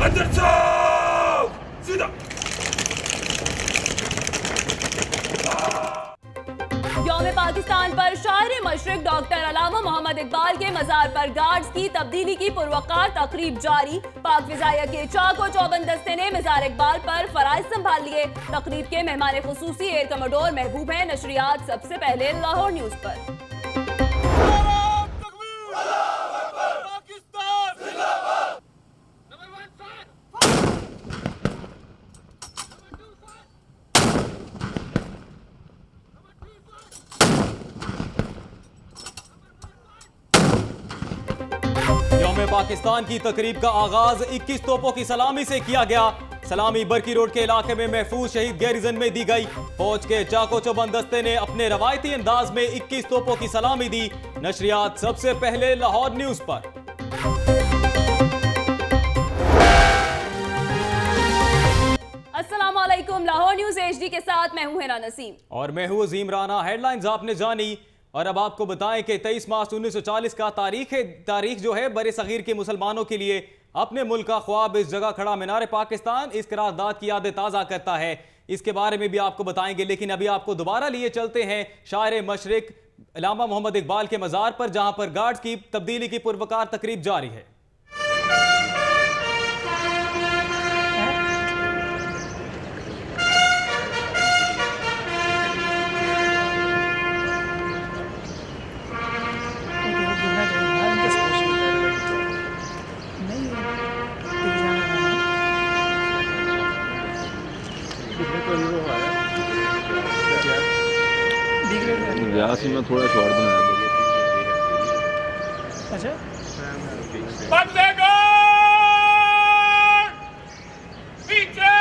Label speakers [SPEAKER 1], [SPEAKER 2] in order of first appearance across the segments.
[SPEAKER 1] अंदर साफ सीधा।
[SPEAKER 2] यौम पाकिस्तान पर शायर मशरिक डॉक्टर अलामा मोहम्मद इकबाल के मजार पर गार्ड्स की तब्दीली की पुरवकार तकरीब जारी। पाक फिजाइया के चाको चौबंद दस्ते ने मजार इकबाल पर फराइज संभाल लिए। तकरीब के मेहमान खुसूसी एयर कमोडोर महबूब हैं। नशरियात सबसे पहले लाहौर न्यूज पर।
[SPEAKER 3] पाकिस्तान की तकरीब का आगाज 21 तोपों की सलामी से किया गया। सलामी बरकी रोड के इलाके में महफूज शहीद गैरिजन में दी गई। फौज के चाको चौबंद दस्ते ने अपने रवायती अंदाज में 21 तोपों की सलामी दी। नशरियात सबसे पहले लाहौर न्यूज पर।
[SPEAKER 2] अस्सलाम वालेकुम, लाहौर न्यूज HD के साथ मैं हूं हिना नसीम
[SPEAKER 3] और मैं हूं अजीम राना। हेडलाइंस आपने जानी और अब आपको बताएं कि 23 मार्च 1940 का तारीख जो है बरे सगीर के मुसलमानों के लिए अपने मुल्क का ख्वाब इस जगह खड़ा मीनार पाकिस्तान इस करारदाद की यादें ताज़ा करता है। इसके बारे में भी आपको बताएंगे, लेकिन अभी आपको दोबारा लिए चलते हैं शायर मशरिक अल्लामा मोहम्मद इकबाल के मज़ार पर, जहां पर गार्ड्स की तब्दीली की पुरवकार तकरीब जारी है।
[SPEAKER 4] व्यास में थोड़ा छोड़ दूँ।
[SPEAKER 5] अच्छा
[SPEAKER 1] पीछे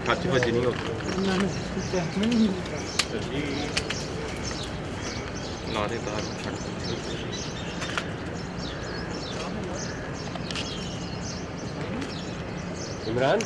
[SPEAKER 1] खाची भजी नहीं होती ला दे तार इमरान।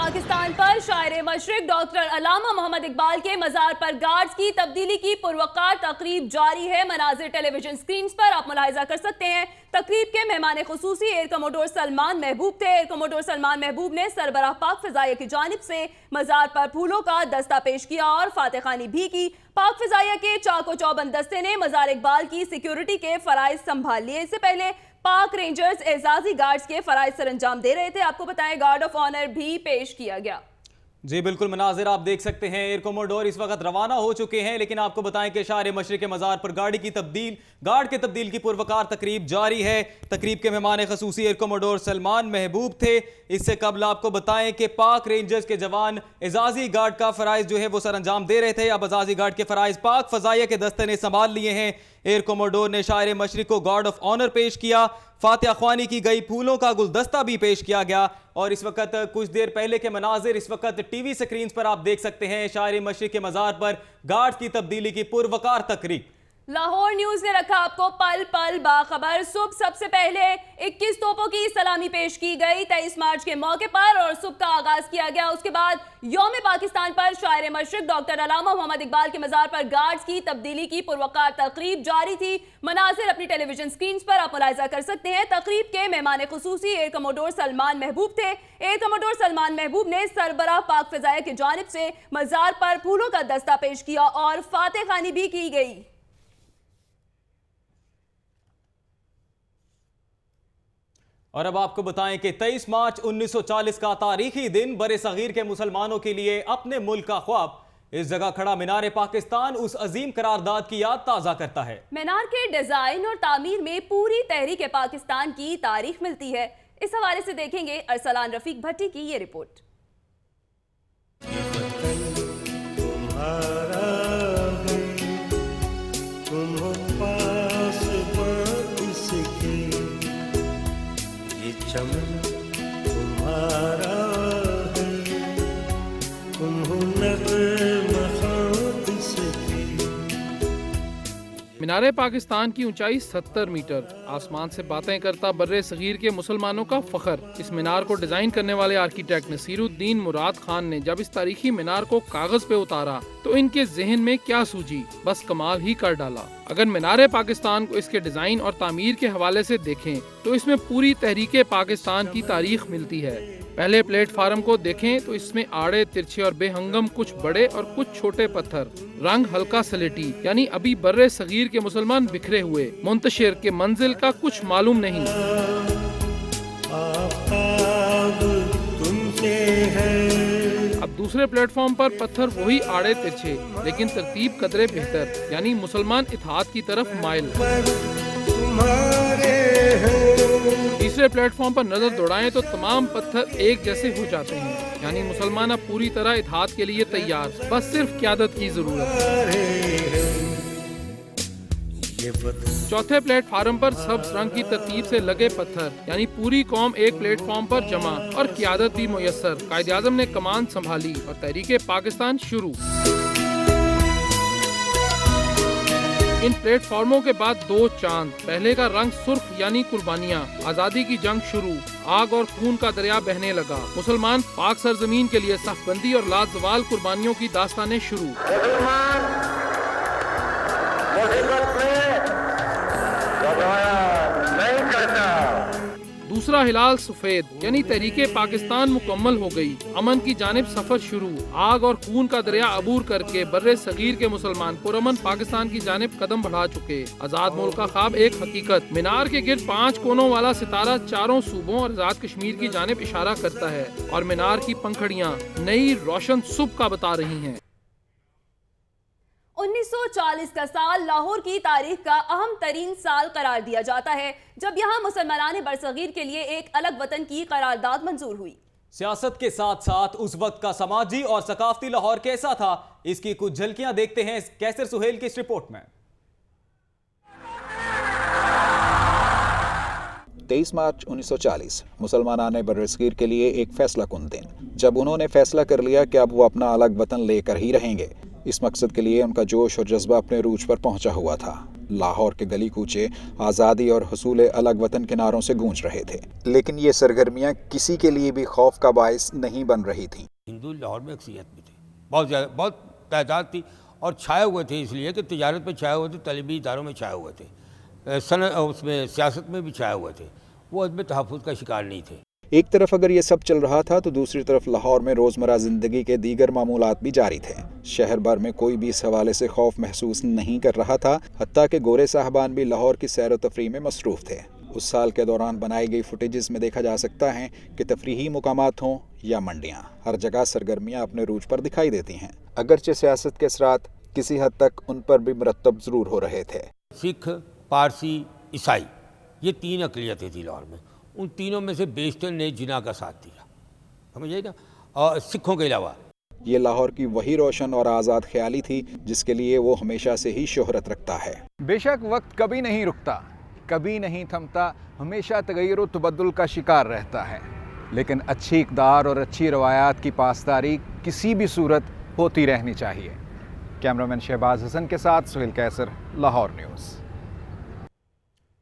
[SPEAKER 2] पाकिस्तान पर शायर मशरिक डॉक्टर अलामा मोहम्मद इकबाल के मज़ार पर गार्ड्स की तब्दीली की पुरवकार तकरीब जारी है। मनाजिर टेलीविजन स्क्रीन पर आप मुलाहिजा कर सकते हैं। तकरीब के मेहमान खुसूसी एयर कमोडोर सलमान महबूब थे। एयर कमोडोर सलमान महबूब ने सरबराह पाक फिजाइया की जानिब से मज़ार पर फूलों का दस्ता पेश किया और फातेखानी भी की। पाक फिजाइया के चाको चौबंद दस्ते ने मज़ार इकबाल की सिक्योरिटी के फराइज संभाल लिए। इससे पहले पाक रेंजर्स एजाजी गार्ड्स के फराइज सरंजाम दे रहे थे। आपको बताएं गार्ड ऑफ ऑनर भी पेश किया गया।
[SPEAKER 3] जी बिल्कुल, मनाजिर आप देख सकते हैं। एयर कमोडोर इस वक्त रवाना हो चुके हैं, लेकिन आपको बताएं कि शायर मशरिक के मज़ार पर गार्ड के तब्दील की पुरवकार तकरीब जारी है। तकरीब के मेहमान खसूसी एयर कमोडोर सलमान महबूब थे। इससे कबल आपको बताएं कि पाक रेंजर्स के जवान एजाजी गार्ड का फराइज जो है वो सरंजाम दे रहे थे। अब एजाजी गार्ड के फराइज पाक फजाइया के दस्ते ने संभाल लिए हैं। एयर कमोडोर ने शायर मशरिक को गार्ड ऑफ ऑनर पेश किया, फातिहा ख्वानी की गई, फूलों का गुलदस्ता भी पेश किया गया। और इस वक्त कुछ देर पहले के मनाजिर इस वक्त टीवी स्क्रीन पर आप देख सकते हैं। शायर मशरिक के मज़ार पर गार्ड्स की तब्दीली की पुरवकार तकरीब।
[SPEAKER 2] लाहौर न्यूज ने रखा आपको पल पल बाखबर। सुबह सबसे पहले 21 तोपों की सलामी पेश की गई 23 मार्च के मौके पर और सुबह का आगाज किया गया। उसके बाद यौम पाकिस्तान पर शायर मशरिक डॉक्टर अलामा मोहम्मद इकबाल के मज़ार पर गार्ड्स की तब्दीली की पुरवकार तकरीब जारी थी। मनाजिर अपनी टेलीविजन स्क्रीन पर आप मुलाहिजा कर सकते हैं। तकरीब के मेहमान खुसूसी एयर कमोडोर सलमान महबूब थे। एयर कमोडोर सलमान महबूब ने सरबराह पाक फिजाइया की जानिब से मज़ार पर फूलों का दस्ता पेश किया और फातेखानी भी की गई।
[SPEAKER 3] और अब आपको बताएं कि 23 मार्च 1940 का तारीखी दिन बरे सगीर के मुसलमानों के लिए अपने मुल्क का ख्वाब इस जगह खड़ा मीनार पाकिस्तान उस अजीम करारदाद की याद ताज़ा करता है।
[SPEAKER 2] मीनार के डिजाइन और तामीर में पूरी तहरीक पाकिस्तान की तारीख मिलती है। इस हवाले से देखेंगे अरसलान रफीक भट्टी की ये रिपोर्ट।
[SPEAKER 5] मीनार पाकिस्तान की ऊंचाई 70 मीटर, आसमान से बातें करता बर्रे सगीर के मुसलमानों का फख्र। इस मीनार को डिजाइन करने वाले आर्किटेक्ट नसीरुद्दीन मुराद खान ने जब इस तारीखी मीनार को कागज पे उतारा तो इनके जहन में क्या सूझी, बस कमाल ही कर डाला। अगर मीनार पाकिस्तान को इसके डिजाइन और तामीर के हवाले से देखें तो इसमें पूरी तहरीक पाकिस्तान की तारीख मिलती है। पहले प्लेटफार्म को देखें तो इसमें आड़े तिरछे और बेहंगम कुछ बड़े और कुछ छोटे पत्थर, रंग हल्का सलेटी, यानी अभी बर्रे सगीर के मुसलमान बिखरे हुए, मुंतशिर के मंजिल का कुछ मालूम नहीं। अब दूसरे प्लेटफॉर्म पर पत्थर वही आड़े तिरछे, लेकिन तरतीब कदरे बेहतर, यानी मुसलमान इत्तेहाद की तरफ माइल। तीसरे प्लेटफॉर्म पर नजर दौड़ाएं तो तमाम पत्थर एक जैसे हो जाते हैं, यानी मुसलमान अब पूरी तरह इत्तेहाद के लिए तैयार, बस सिर्फ क़यादत की जरूरत। चौथे प्लेटफार्म पर सब्ज रंग की तरतीब से लगे पत्थर, यानी पूरी कौम एक प्लेटफॉर्म पर जमा और क़यादत भी मुयस्सर। कायद-ए-आज़म ने कमान संभाली और तहरीक पाकिस्तान शुरू। इन प्लेटफॉर्मों के बाद दो चांद, पहले का रंग सुर्ख यानी कुर्बानियाँ, आजादी की जंग शुरू, आग और खून का दरिया बहने लगा। मुसलमान पाक सरजमीन के लिए सफबंदी और लाजवाल कुर्बानियों की दास्तानें शुरू। दूसरा हिलाल सफेद यानी तहरीके पाकिस्तान मुकम्मल हो गई, अमन की जानिब सफर शुरू। आग और खून का दरिया अबूर करके बर्रे सगीर के मुसलमान पुरअमन पाकिस्तान की जानिब कदम बढ़ा चुके। आजाद मुल्क का ख्वाब एक हकीकत। मीनार के गिर्द 5 कोनों वाला सितारा चारों सूबों और आजाद कश्मीर की जानिब इशारा करता है और मीनार की पंखड़ियाँ नई रोशन सुबह का बता रही हैं।
[SPEAKER 2] 1940 का साल लाहौर की तारीख का अहम तरीन साल करार दिया जाता है, जब यहाँ मुसलमानान बरसगीर के लिए एक अलग वतन की करारदाद मंजूर हुई।
[SPEAKER 3] सियासत के साथ साथ उस वक्त का समाजी और सकाफती लाहौर कैसा था, इसकी कुछ झलकियां देखते हैं कैसर सुहेल की इस रिपोर्ट में।
[SPEAKER 6] 23 मार्च 1940 मुसलमानान बरसगीर के लिए एक फैसला कुन दिन, जब उन्होंने फैसला कर लिया कि अब वो अपना अलग वतन लेकर ही रहेंगे। इस मकसद के लिए उनका जोश और जज्बा अपने रूज पर पहुंचा हुआ था। लाहौर के गली कूचे आज़ादी और हुसूल अलग वतन के नारों से गूंज रहे थे, लेकिन ये सरगर्मियां किसी के लिए भी खौफ का बायस नहीं बन रही थीं।
[SPEAKER 7] हिंदू लाहौर में अक्सरियत में थे, बहुत ज़्यादा, बहुत तादाद थी और छाए हुए थे, इसलिए कि तिजारत में छाए हुए थे, तलीबी इदारों में छाए हुए थे, उसमें सियासत में भी छाए हुए थे, वो अदम तहफ़्फ़ुज़ का शिकार नहीं थे।
[SPEAKER 6] एक तरफ अगर ये सब चल रहा था तो दूसरी तरफ लाहौर में रोज़मर्रा ज़िंदगी के दीगर मामूलात भी जारी थे। शहर भर में कोई भी इस हवाले से खौफ महसूस नहीं कर रहा था, हत्ता कि गोरे साहबान भी लाहौर की सैर व तफरीह में मसरूफ़ थे। उस साल के दौरान बनाई गई फुटेजेस में देखा जा सकता है कि तफरीही मुकामात हों या मंडियाँ, हर जगह सरगर्मियाँ अपने रूज पर दिखाई देती हैं। अगरचे सियासत के असरात किसी हद तक उन पर भी मुरतब ज़रूर हो रहे थे।
[SPEAKER 7] सिख, पारसी, ईसाई, ये 3 अक़लियतें थी लाहौर में। उन तीनों में से बेशतर ने जिना का साथ दिया, समझिए ना, और सिखों के अलावा।
[SPEAKER 6] ये लाहौर की वही रोशन और आज़ाद ख्याली थी जिसके लिए वो हमेशा से ही शोहरत रखता है।
[SPEAKER 8] बेशक वक्त कभी नहीं रुकता, कभी नहीं थमता, हमेशा तगय्युर व तबद्दुल का शिकार रहता है, लेकिन अच्छी इक़दार और अच्छी रवायात की पासदारी किसी भी सूरत होती रहनी चाहिए। कैमरामैन शहबाज हसन के साथ सुहेल कैसर, लाहौर न्यूज़।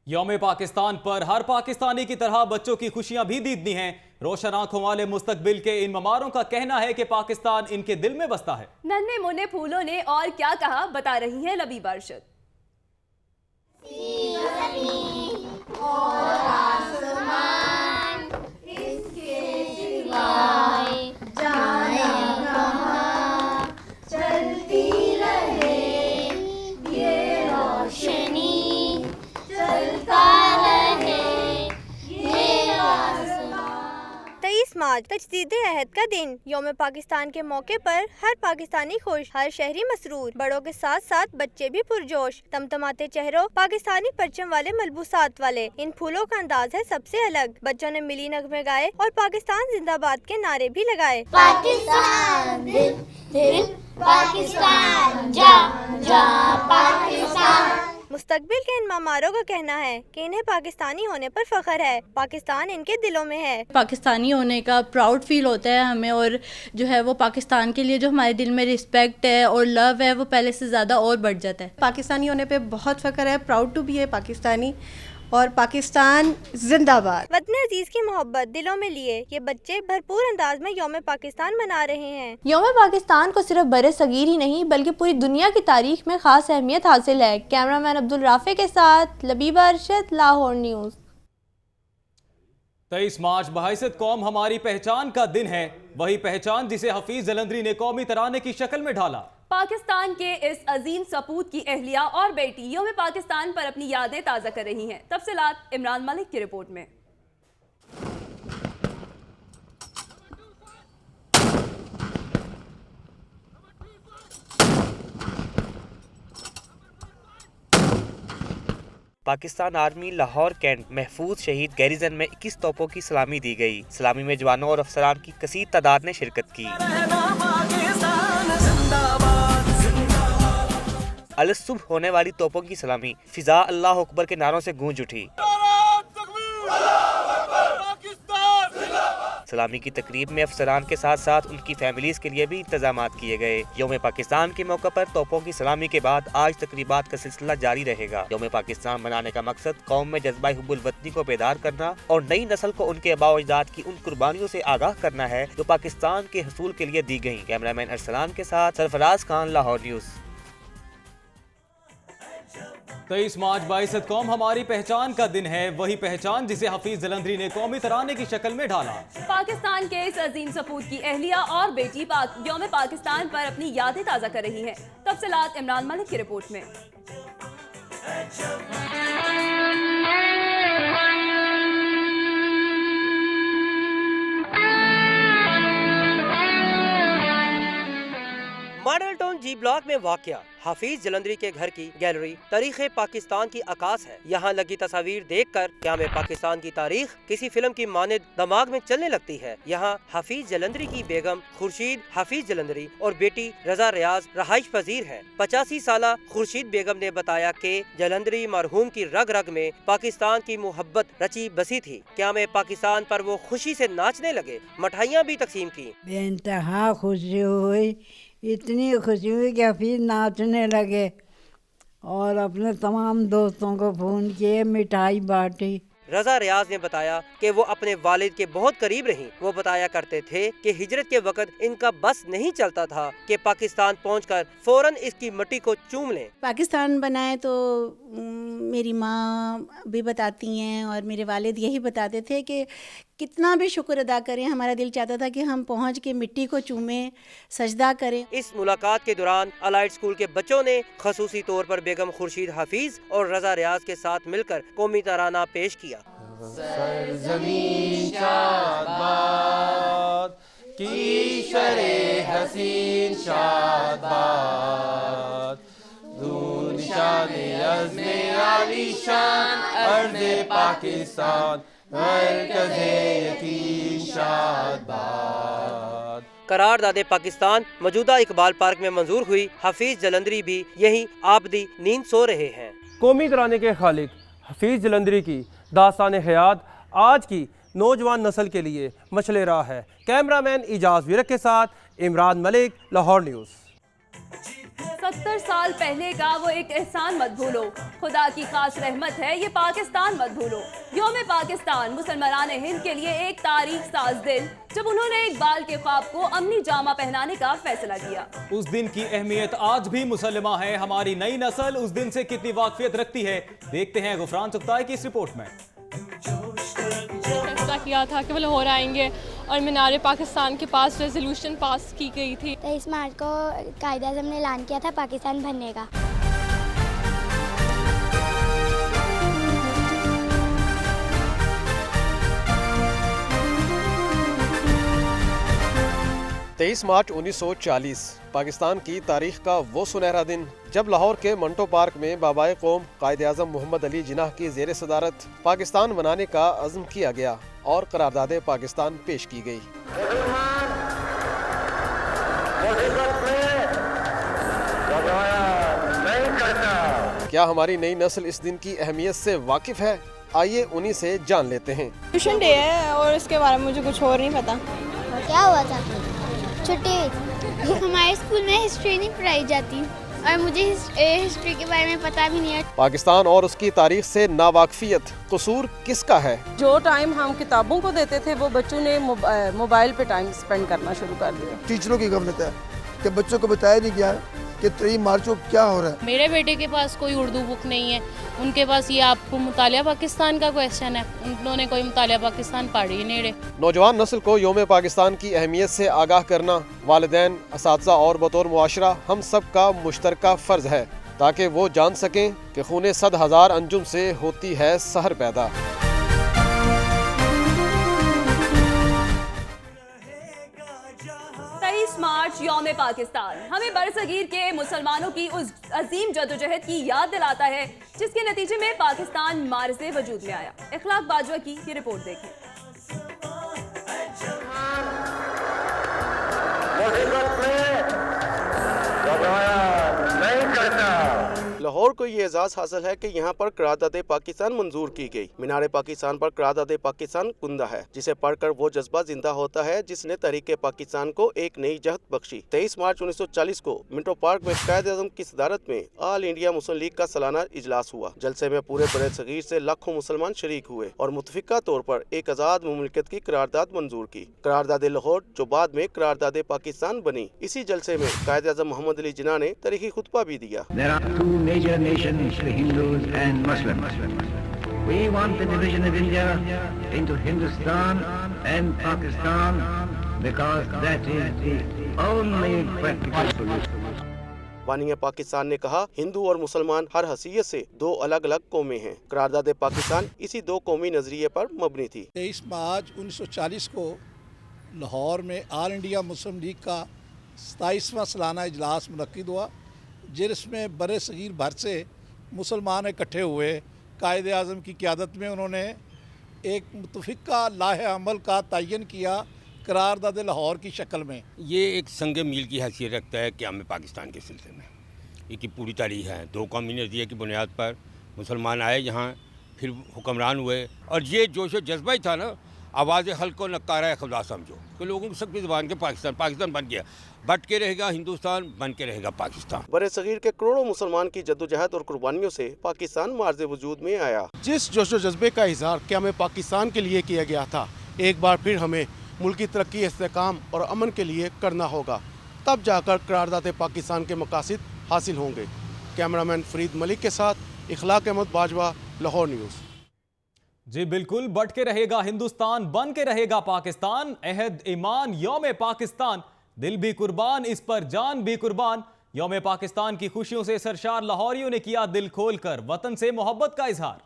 [SPEAKER 3] यौम पाकिस्तान पर हर पाकिस्तानी की तरह बच्चों की खुशियां भी दीदनी हैं। रोशन आंखों वाले मुस्तकबिल के इन ममारों का कहना है कि पाकिस्तान इनके दिल में बसता है।
[SPEAKER 2] नन्हे मुन्ने फूलों ने और क्या कहा, बता रही हैं लबीब अरशद।
[SPEAKER 9] मार्च तजदीद अहद का दिन। यौम पाकिस्तान के मौके पर हर पाकिस्तानी खुश, हर शहरी मसरूर, बड़ों के साथ साथ बच्चे भी पुरजोश, तमतमाते चेहरों, पाकिस्तानी परचम वाले मलबूसात वाले। इन फूलों का अंदाज है सबसे अलग। बच्चों ने मिली नगमे गाए और पाकिस्तान जिंदाबाद के नारे भी लगाए।
[SPEAKER 10] पाकिस्तान दिल दिल, पाकिस्तान जा जा पाकिस्तान।
[SPEAKER 9] मुस्तकबिल के इन मामारों का कहना है कि इन्हें पाकिस्तानी होने पर फख्र है, पाकिस्तान इनके दिलों में है।
[SPEAKER 11] पाकिस्तानी होने का प्राउड फील होता है हमें, और जो है वो पाकिस्तान के लिए जो हमारे दिल में रिस्पेक्ट है और लव है वो पहले से ज़्यादा और बढ़ जाता है।
[SPEAKER 12] पाकिस्तानी होने पे बहुत फख्र है, प्राउड टू बी है पाकिस्तानी, और पाकिस्तान जिंदाबाद।
[SPEAKER 9] वतन अजीज की मोहब्बत दिलों में लिए ये बच्चे भरपूर अंदाज में यौम पाकिस्तान मना रहे हैं।
[SPEAKER 13] यौम पाकिस्तान को सिर्फ बरे सगीर ही नहीं बल्कि पूरी दुनिया की तारीख में खास अहमियत हासिल है। कैमरामैन अब्दुल राफे के साथ लबीबा अरशद, लाहौर न्यूज़।
[SPEAKER 3] 23 मार्च बहैसियत कौम हमारी पहचान का दिन है, वही पहचान जिसे हफीज जलंधरी ने कौमी तराने की शक्ल में ढाला।
[SPEAKER 2] पाकिस्तान के इस अजीम सपूत की अहलिया और बेटी यौम पाकिस्तान पर अपनी यादें ताज़ा कर रही हैं। तफसीलात इमरान मलिक की रिपोर्ट में।
[SPEAKER 14] पाकिस्तान आर्मी लाहौर कैंट महफूज शहीद गैरिजन में 21 तोपों की सलामी दी गई। सलामी में जवानों और अफसरान की कसीर तादाद ने शिरकत की। अलसुबह होने वाली तोपों की सलामी फिजा अल्लाह अकबर के नारों से गूंज उठी। सलामी की तकरीब में अफसरान के साथ साथ उनकी फैमिलीज के लिए भी इंतजामात किए गए। यौम पाकिस्तान के मौके पर तोपों की सलामी के बाद आज तकरीबात का सिलसिला जारी रहेगा। यौम पाकिस्तान मनाने का मकसद कौम में जज्बा हुब्बुल वतनी को बेदार करना और नई नस्ल को उनके आबा अजदाद की उन कुर्बानियों से आगाह करना है जो पाकिस्तान के हसूल के लिए दी गई। कैमरामैन अरसलान के साथ सरफराज खान, लाहौर न्यूज़।
[SPEAKER 3] 23 मार्च बहैसियत कौम हमारी पहचान का दिन है, वही पहचान जिसे हफीज जलंधरी ने कौमी तराने की शक्ल में ढाला।
[SPEAKER 2] पाकिस्तान के इस अजीम सपूत की अहलिया और बेटी यौम पाकिस्तान पर अपनी यादें ताज़ा कर रही हैं। तफसीलात इमरान मलिक की रिपोर्ट में।
[SPEAKER 15] मॉडल टाउन जी ब्लॉक में वाक़या हफीज जलंधरी के घर की गैलरी तारीख पाकिस्तान की अक्कास है। यहाँ लगी तस्वीर देखकर क्या में पाकिस्तान की तारीख किसी फिल्म की मानिद दिमाग में चलने लगती है। यहाँ हफीज जलंधरी की बेगम खुर्शीद हफीज जलंधरी और बेटी रजा रियाज रहाइश पजीर है। 85 साला खुर्शीद बेगम ने बताया कि जलंधरी मरहूम की रग रग में पाकिस्तान की मोहब्बत रची बसी थी। क्या में पाकिस्तान पर वो खुशी से नाचने लगे, मिठाइयाँ भी तकसीम की।
[SPEAKER 16] बेइंतहा खुशी हुई, इतनी खुशी हुई कि हफीज नाचने लगे। और अपने तमाम दोस्तों को फ़ोन किए, मिठाई बांटी।
[SPEAKER 15] रजा रियाज ने बताया कि वो अपने वालिद के बहुत करीब रहीं। वो बताया करते थे कि हिजरत के वक्त इनका बस नहीं चलता था कि पाकिस्तान पहुंचकर फौरन इसकी मिट्टी को चूम लें।
[SPEAKER 17] पाकिस्तान बनाए तो मेरी माँ भी बताती हैं और मेरे वालिद यही बताते थे कि कितना भी शुक्र अदा करें, हमारा दिल चाहता था कि हम पहुंच के मिट्टी को चूमें, सजदा करें।
[SPEAKER 15] इस मुलाकात के दौरान अलाइड स्कूल के बच्चों ने खसूसी तौर पर बेगम खुर्शीद हफीज और रजा रियाज के साथ मिलकर कौमी तराना पेश किया।
[SPEAKER 1] सरज़मीं शादात की शरे हसीन शादात दूर निशाने अज़्मे आलीशान अर्ज़े पाकिस्तान
[SPEAKER 15] करारदादे पाकिस्तान मौजूदा इकबाल पार्क में मंजूर हुई। हफीज जलंधरी भी यहीं आबदी नींद सो रहे हैं।
[SPEAKER 18] कौमी तराने के खालिक हफीज जलंधरी की दास्तान हयात आज की नौजवान नस्ल के लिए मशले राह है। कैमरामैन इजाज विरक के साथ इमरान मलिक, लाहौर न्यूज़।
[SPEAKER 2] 70 साल पहले का वो एक एहसान मत भूलो, खुदा की खास रहमत है ये पाकिस्तान मत भूलो। यौम पाकिस्तान मुसलमान हिंद के लिए एक तारीख साज दिन जब उन्होंने इकबाल के ख्वाब को अमनी जामा पहनाने का फैसला किया।
[SPEAKER 3] उस दिन की अहमियत आज भी मुसलमा है। हमारी नई नस्ल उस दिन से कितनी वाकफियत रखती है, देखते हैं गुफरान चुगताई की इस रिपोर्ट में।
[SPEAKER 19] फैसला किया था कि वो लाहौर आएंगे और मीनार पाकिस्तान के पास रेजोल्यूशन पास की गई थी।
[SPEAKER 10] 23 मार्च को कायदे-ए-आज़म ने ऐलान किया था पाकिस्तान बनने का।
[SPEAKER 20] तेईस मार्च 1940 पाकिस्तान की तारीख का वो सुनहरा दिन जब लाहौर के मंटो पार्क में बाबाए कौम कायदे-ए-आज़म मोहम्मद अली जिन्नाह की ज़ेर सदारत पाकिस्तान बनाने का अज़्म किया गया और करारदादे पाकिस्तान पेश की गई। क्या हमारी नई नस्ल इस दिन की अहमियत से वाकिफ है? आइए उन्हीं से जान लेते हैं।
[SPEAKER 21] ट्यूशन डे है और इसके बारे में मुझे कुछ और नहीं पता।
[SPEAKER 10] क्या हुआ था? छुट्टी। हमारे स्कूल में हिस्ट्री नहीं पढ़ाई जाती और मुझे हिस्ट्री के बारे में पता भी नहीं है।
[SPEAKER 20] पाकिस्तान और उसकी तारीख से नावाकफियत कसूर किसका है?
[SPEAKER 21] जो टाइम हम किताबों को देते थे वो बच्चों ने मोबाइल पे टाइम स्पेंड करना शुरू कर दिया।
[SPEAKER 22] टीचरों की गलती है कि बच्चों को बताया नहीं गया कि 3 मार्च को क्या हो रहा है।
[SPEAKER 19] मेरे बेटे के पास कोई उर्दू बुक नहीं है, उनके पास ये आपको मुतालिया पाकिस्तान का क्वेश्चन है, उन्होंने कोई मुतालिया पाकिस्तान पढ़ी ही नहीं रहे।
[SPEAKER 20] नौजवान नस्ल को यौम पाकिस्तान की अहमियत से आगाह करना वालिदैन, असातिज़ा और बतौर मुआशरा हम सब का मुश्तरका फ़र्ज है ताकि वो जान सकें कि खूने 100,000 अंजुम से होती है सहर पैदा।
[SPEAKER 2] 23 मार्च यौम पाकिस्तान हमें बरसगीर के मुसलमानों की उस अजीम जदोजहद की याद दिलाता है जिसके नतीजे में पाकिस्तान मार्ज़े वजूद में आया। इखलाक बाजवा की ये रिपोर्ट देखें।
[SPEAKER 23] लाहौर को ये एजाज़ हासिल है कि यहाँ पर करारदादे पाकिस्तान मंजूर की गई। मीनार पाकिस्तान पर करारदादे पाकिस्तान कुंदा है जिसे पढ़कर वो जज्बा जिंदा होता है जिसने तहरीके पाकिस्तान को एक नई जहत बख्शी। 23 मार्च 1940 को मिंटो पार्क में कायदे-ए-आज़म की सदारत में ऑल इंडिया मुस्लिम लीग का सालाना इजलास हुआ। जलसे में पूरे बड़े सगीर से लाखों मुसलमान शरीक हुए और मुतफिका तौर पर एक आज़ाद मुमलिकत की करारदाद मंजूर की, करारदादे लाहौर, जो बाद में करारदादे पाकिस्तान बनी। इसी जलसे में कायदे-ए-आज़म मोहम्मद अली जिन्नाह ने तारीखी खुतबा भी दिया।
[SPEAKER 24] Major nations, the Hindus and Muslims. We want the division of India into Hindustan and Pakistan because that is the only practical solution.
[SPEAKER 23] बानी पाकिस्तान ने कहा, हिंदू और मुसलमान हर हैसियत से दो अलग अलग कौमें हैं। करारदादे पाकिस्तान इसी दो कौमी नजरिए पर मबनी थी।
[SPEAKER 25] 23 मार्च 1940 को लाहौर में ऑल इंडिया मुस्लिम लीग का 27वां सालाना इजलास मुनक्किद हुआ जिसमें बड़े सगीर भर से मुसलमान इकट्ठे हुए। कायदे-ए-आज़म की क़यादत में उन्होंने एक मुतफ़िक़ा लाहे अमल का तयन किया करारदादे लाहौर की शक्ल में।
[SPEAKER 7] ये एक संग मील की हैसियत रखता है क़याम पाकिस्तान के सिलसिले में। इसकी पूरी तारीख़ है। दो कौमी नज़रिए की बुनियाद पर मुसलमान आए यहाँ, फिर हुक्मरान हुए और ये जोश व जज्बा ही था ना आवाज़ हल्क को नकारा खुदा समझो कि लोगों की सबकी ज़ुबान के पाकिस्तान बन गया, बट के रहेगा हिंदुस्तान, बन के रहेगा पाकिस्तान।
[SPEAKER 23] बड़े सगीर के करोड़ों मुसलमान की जद्दोजहद और कुर्बानियों से पाकिस्तान मार्ज़े वजूद में आया। जिस जोशो जज्बे का इजहार क़याम पाकिस्तान के लिए किया गया था, एक बार फिर हमें मुल्क की तरक्की, इस्तेहकाम और अमन के लिए करना होगा, तब जाकर करारदाद पाकिस्तान के मकासद हासिल होंगे। कैमरामैन फरीद मलिक के साथ इखलाक अहमद बाजवा, लाहौर न्यूज़।
[SPEAKER 3] जी बिल्कुल, बट के रहेगा हिंदुस्तान, बन के रहेगा पाकिस्तान। अहद ईमान यौम पाकिस्तान, दिल भी कुर्बान, इस पर जान भी कुर्बान। यौम पाकिस्तान की खुशियों से सरशार लाहौरियों ने किया दिल खोलकर वतन से मोहब्बत का इजहार।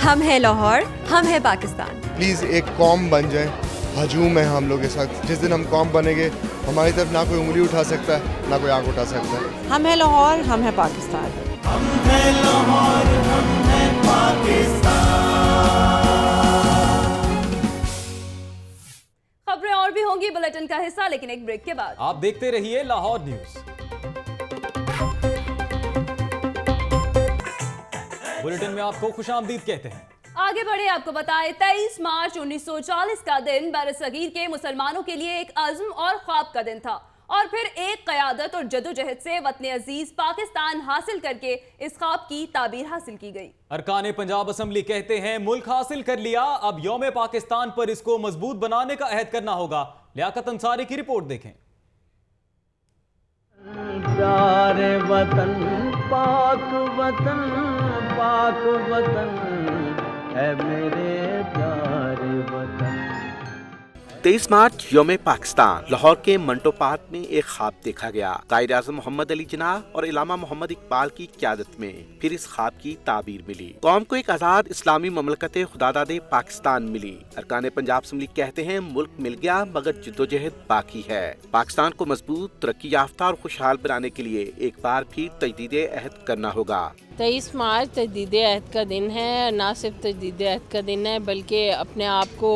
[SPEAKER 4] हम है लाहौर, हम है पाकिस्तान।
[SPEAKER 5] प्लीज़ एक कौम बन जाए, हजूम है हम लोग के साथ। जिस दिन हम कौम बनेंगे, हमारी तरफ ना कोई उंगली उठा सकता है, ना कोई आंख उठा सकता है।
[SPEAKER 4] हम है लाहौर, हम है पाकिस्तान।
[SPEAKER 1] हम है लाहौर, हम है पाकिस्तान।
[SPEAKER 2] खबरें और भी होंगी बुलेटिन का हिस्सा, लेकिन एक ब्रेक के बाद।
[SPEAKER 3] आप देखते रहिए लाहौर न्यूज़। बुलेटिन में आपको खुशामदीद कहते हैं।
[SPEAKER 2] आगे बढ़े, आपको बताएं 23 मार्च 1940 का दिन बरसगीर के मुसलमानों के लिए एक अज़्म और ख्वाब का दिन था, और फिर एक क़यादत और जदोजहद से वतन अजीज पाकिस्तान हासिल करके इस ख्वाब की ताबीर हासिल की गई।
[SPEAKER 3] अरकान पंजाब असम्बली कहते हैं मुल्क हासिल कर लिया, अब यौम पाकिस्तान पर इसको मजबूत बनाने का अहद करना होगा। लियाकत अंसारी की रिपोर्ट देखें।
[SPEAKER 1] प्यारे वतन, पाक वतन, पाक वतन है मेरे प्यारे वतन।
[SPEAKER 14] 23 मार्च यौम पाकिस्तान, लाहौर के मंटो पार्क में एक ख्वाब देखा गया। कायद आज़म मोहम्मद अली जिन्नाह और इलामा मोहम्मद इकबाल की क़यादत में फिर इस ख्वाब की ताबीर मिली। कौम को एक आज़ाद इस्लामी ममलकत खुदादादे पाकिस्तान मिली। अरकान पंजाब असम्बली कहते हैं मुल्क मिल गया मगर जद्दोजहद बाकी है। पाकिस्तान को मजबूत, तरक्की याफ्ता और खुशहाल बनाने के लिए एक बार फिर तजदीद अहद करना होगा।
[SPEAKER 19] 23 मार्च तजदीद अहद का दिन है। ना सिर्फ तजदीद अहद का दिन है, बल्कि अपने आप को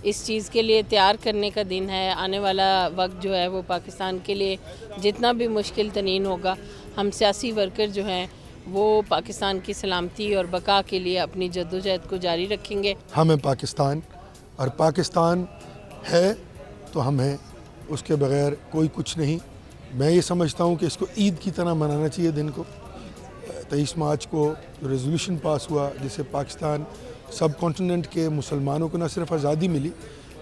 [SPEAKER 19] इस चीज़ के लिए तैयार करने का दिन है। आने वाला वक्त जो है वो पाकिस्तान के लिए जितना भी मुश्किल तरीन होगा, हम सियासी वर्कर जो हैं वो पाकिस्तान की सलामती और बका के लिए अपनी जद्दोजहद को जारी रखेंगे।
[SPEAKER 22] हम हैं पाकिस्तान, और पाकिस्तान है तो हम हैं, उसके बगैर कोई कुछ नहीं। मैं ये समझता हूँ कि इसको ईद की तरह मनाना चाहिए दिन को। 23 मार्च को रेजोल्यूशन पास हुआ जिससे पाकिस्तान सब कॉन्टिनेंट के मुसलमानों को न सिर्फ आज़ादी मिली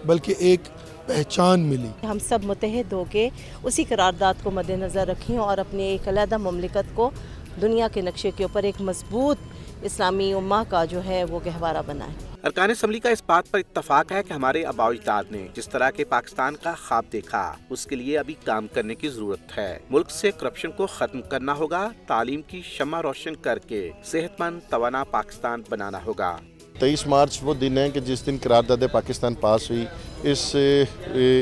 [SPEAKER 22] बल्कि एक पहचान मिली।
[SPEAKER 6] हम सब मुत्तहिद होके उसी करारदाद को मद्देनज़र रखें और अपने एक अलहदा ममलिकत को दुनिया के नक्शे के ऊपर एक मजबूत इस्लामी उम्मा का जो है वो गहवारा बनाएं।
[SPEAKER 14] अरकान असम्बली का इस बात पर इत्तफाक है कि हमारे आबाओ-अजदाद ने जिस तरह के पाकिस्तान का ख्वाब देखा, उसके लिए अभी काम करने की जरूरत है। मुल्क से करप्शन को खत्म करना होगा, तालीम की शम्मा रोशन करके सेहतमंद तवाना पाकिस्तान बनाना होगा।
[SPEAKER 8] 23 मार्च वो दिन है कि जिस दिन करारदाद पाकिस्तान पास हुई। इस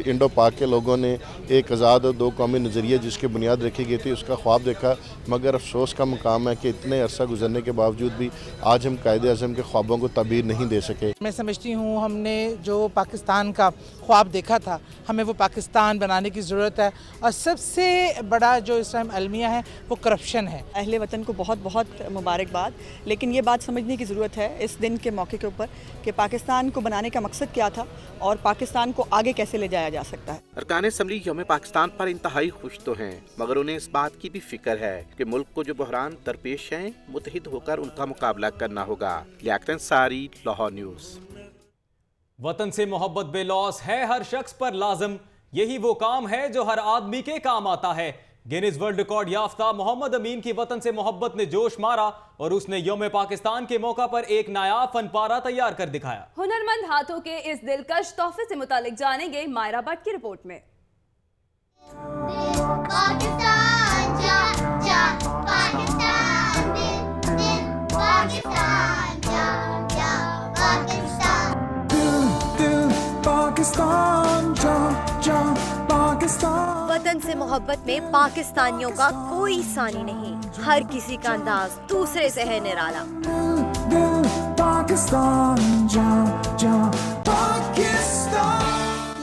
[SPEAKER 8] इंडो पाक के लोगों ने एक आज़ाद और दो कौमी नज़रिया जिसकी बुनियाद रखी गई थी उसका ख्वाब देखा, मगर अफसोस का मुकाम है कि इतने अरसा गुजरने के बावजूद भी आज हम कायदे आज़म के ख्वाबों को ताबीर नहीं दे सके।
[SPEAKER 11] मैं समझती हूँ हमने जो पाकिस्तान का ख्वाब देखा था, हमें वो पाकिस्तान बनाने की ज़रूरत है, और सबसे बड़ा जो इस टाइम अलमिया है वो करप्शन है।
[SPEAKER 6] अहले वतन को बहुत बहुत मुबारकबाद, लेकिन ये बात समझने की ज़रूरत है इस दिन के मौके के ऊपर कि पाकिस्तान को बनाने का मकसद क्या था और पाकिस्तान को आगे कैसे ले जाया जा सकता है।
[SPEAKER 14] अरकान असम्बली यौम पाकिस्तान पर इंतहाई खुश तो हैं, मगर उन्हें इस बात की भी फिक्र है कि मुल्क को जो बहरान दरपेश हैं, मुत्तहिद होकर उनका मुकाबला करना होगा। लियाकत अंसारी, लाहौर न्यूज़।
[SPEAKER 3] वतन से मोहब्बत बेलौस है हर शख्स पर लाजम, यही वो काम है जो हर आदमी के काम आता है। गिनीज वर्ल्ड रिकॉर्ड याफ्ता मोहम्मद अमीन की वतन से मोहब्बत ने जोश मारा और उसने यौम पाकिस्तान के मौका पर एक नायाब फनपारा तैयार कर दिखाया।
[SPEAKER 2] हुनरमंद हाथों के इस दिलकश तोहफे से मुतालिक जानेंगे मायरा भट्ट की रिपोर्ट में।
[SPEAKER 9] वतन से मोहब्बत में पाकिस्तानियों का कोई सानी नहीं, हर किसी का अंदाज दूसरे से है निराला।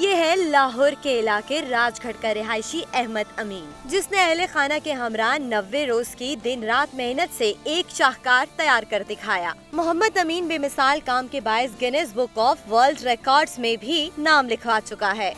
[SPEAKER 9] ये है
[SPEAKER 12] है लाहौर के इलाके राजगढ़ का रिहायशी अहमद अमीन, जिसने अहले खाना के हमरा 90 रोज की दिन रात मेहनत से एक शाहकार तैयार कर दिखाया। मोहम्मद अमीन बेमिसाल काम के बायस Guinness book of world records में भी नाम लिखवा चुका है।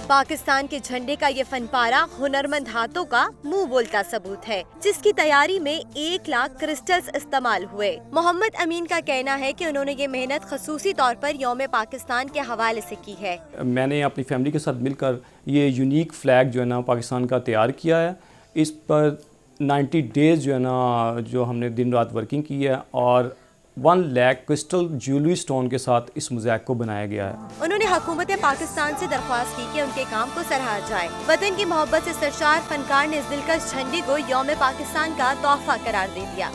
[SPEAKER 12] पाकिस्तान के झंडे का ये फनपारा हुनरमंद हाथों का मुंह बोलता सबूत है, जिसकी तैयारी में 1 लाख क्रिस्टल्स इस्तेमाल हुए। मोहम्मद अमीन का कहना है कि उन्होंने ये मेहनत खसूसी तौर पर यौम पाकिस्तान के हवाले से की है।
[SPEAKER 13] मैंने अपनी फैमिली के साथ मिलकर ये यूनिक फ्लैग जो है ना पाकिस्तान का तैयार किया है। इस पर 90 डेज़ जो है ना जो हमने दिन रात वर्किंग की है और 1 लाख क्रिस्टल ज्वेलरी स्टोन के साथ इस मोज़ैक को बनाया गया है।
[SPEAKER 12] उन्होंने हुकूमत पाकिस्तान से दरख्वास्त की कि उनके काम को सराहा जाए। वतन की मोहब्बत से सरशार फनकार ने इस दिलकश झंडे को यौम पाकिस्तान का तोहफा करार दे दिया।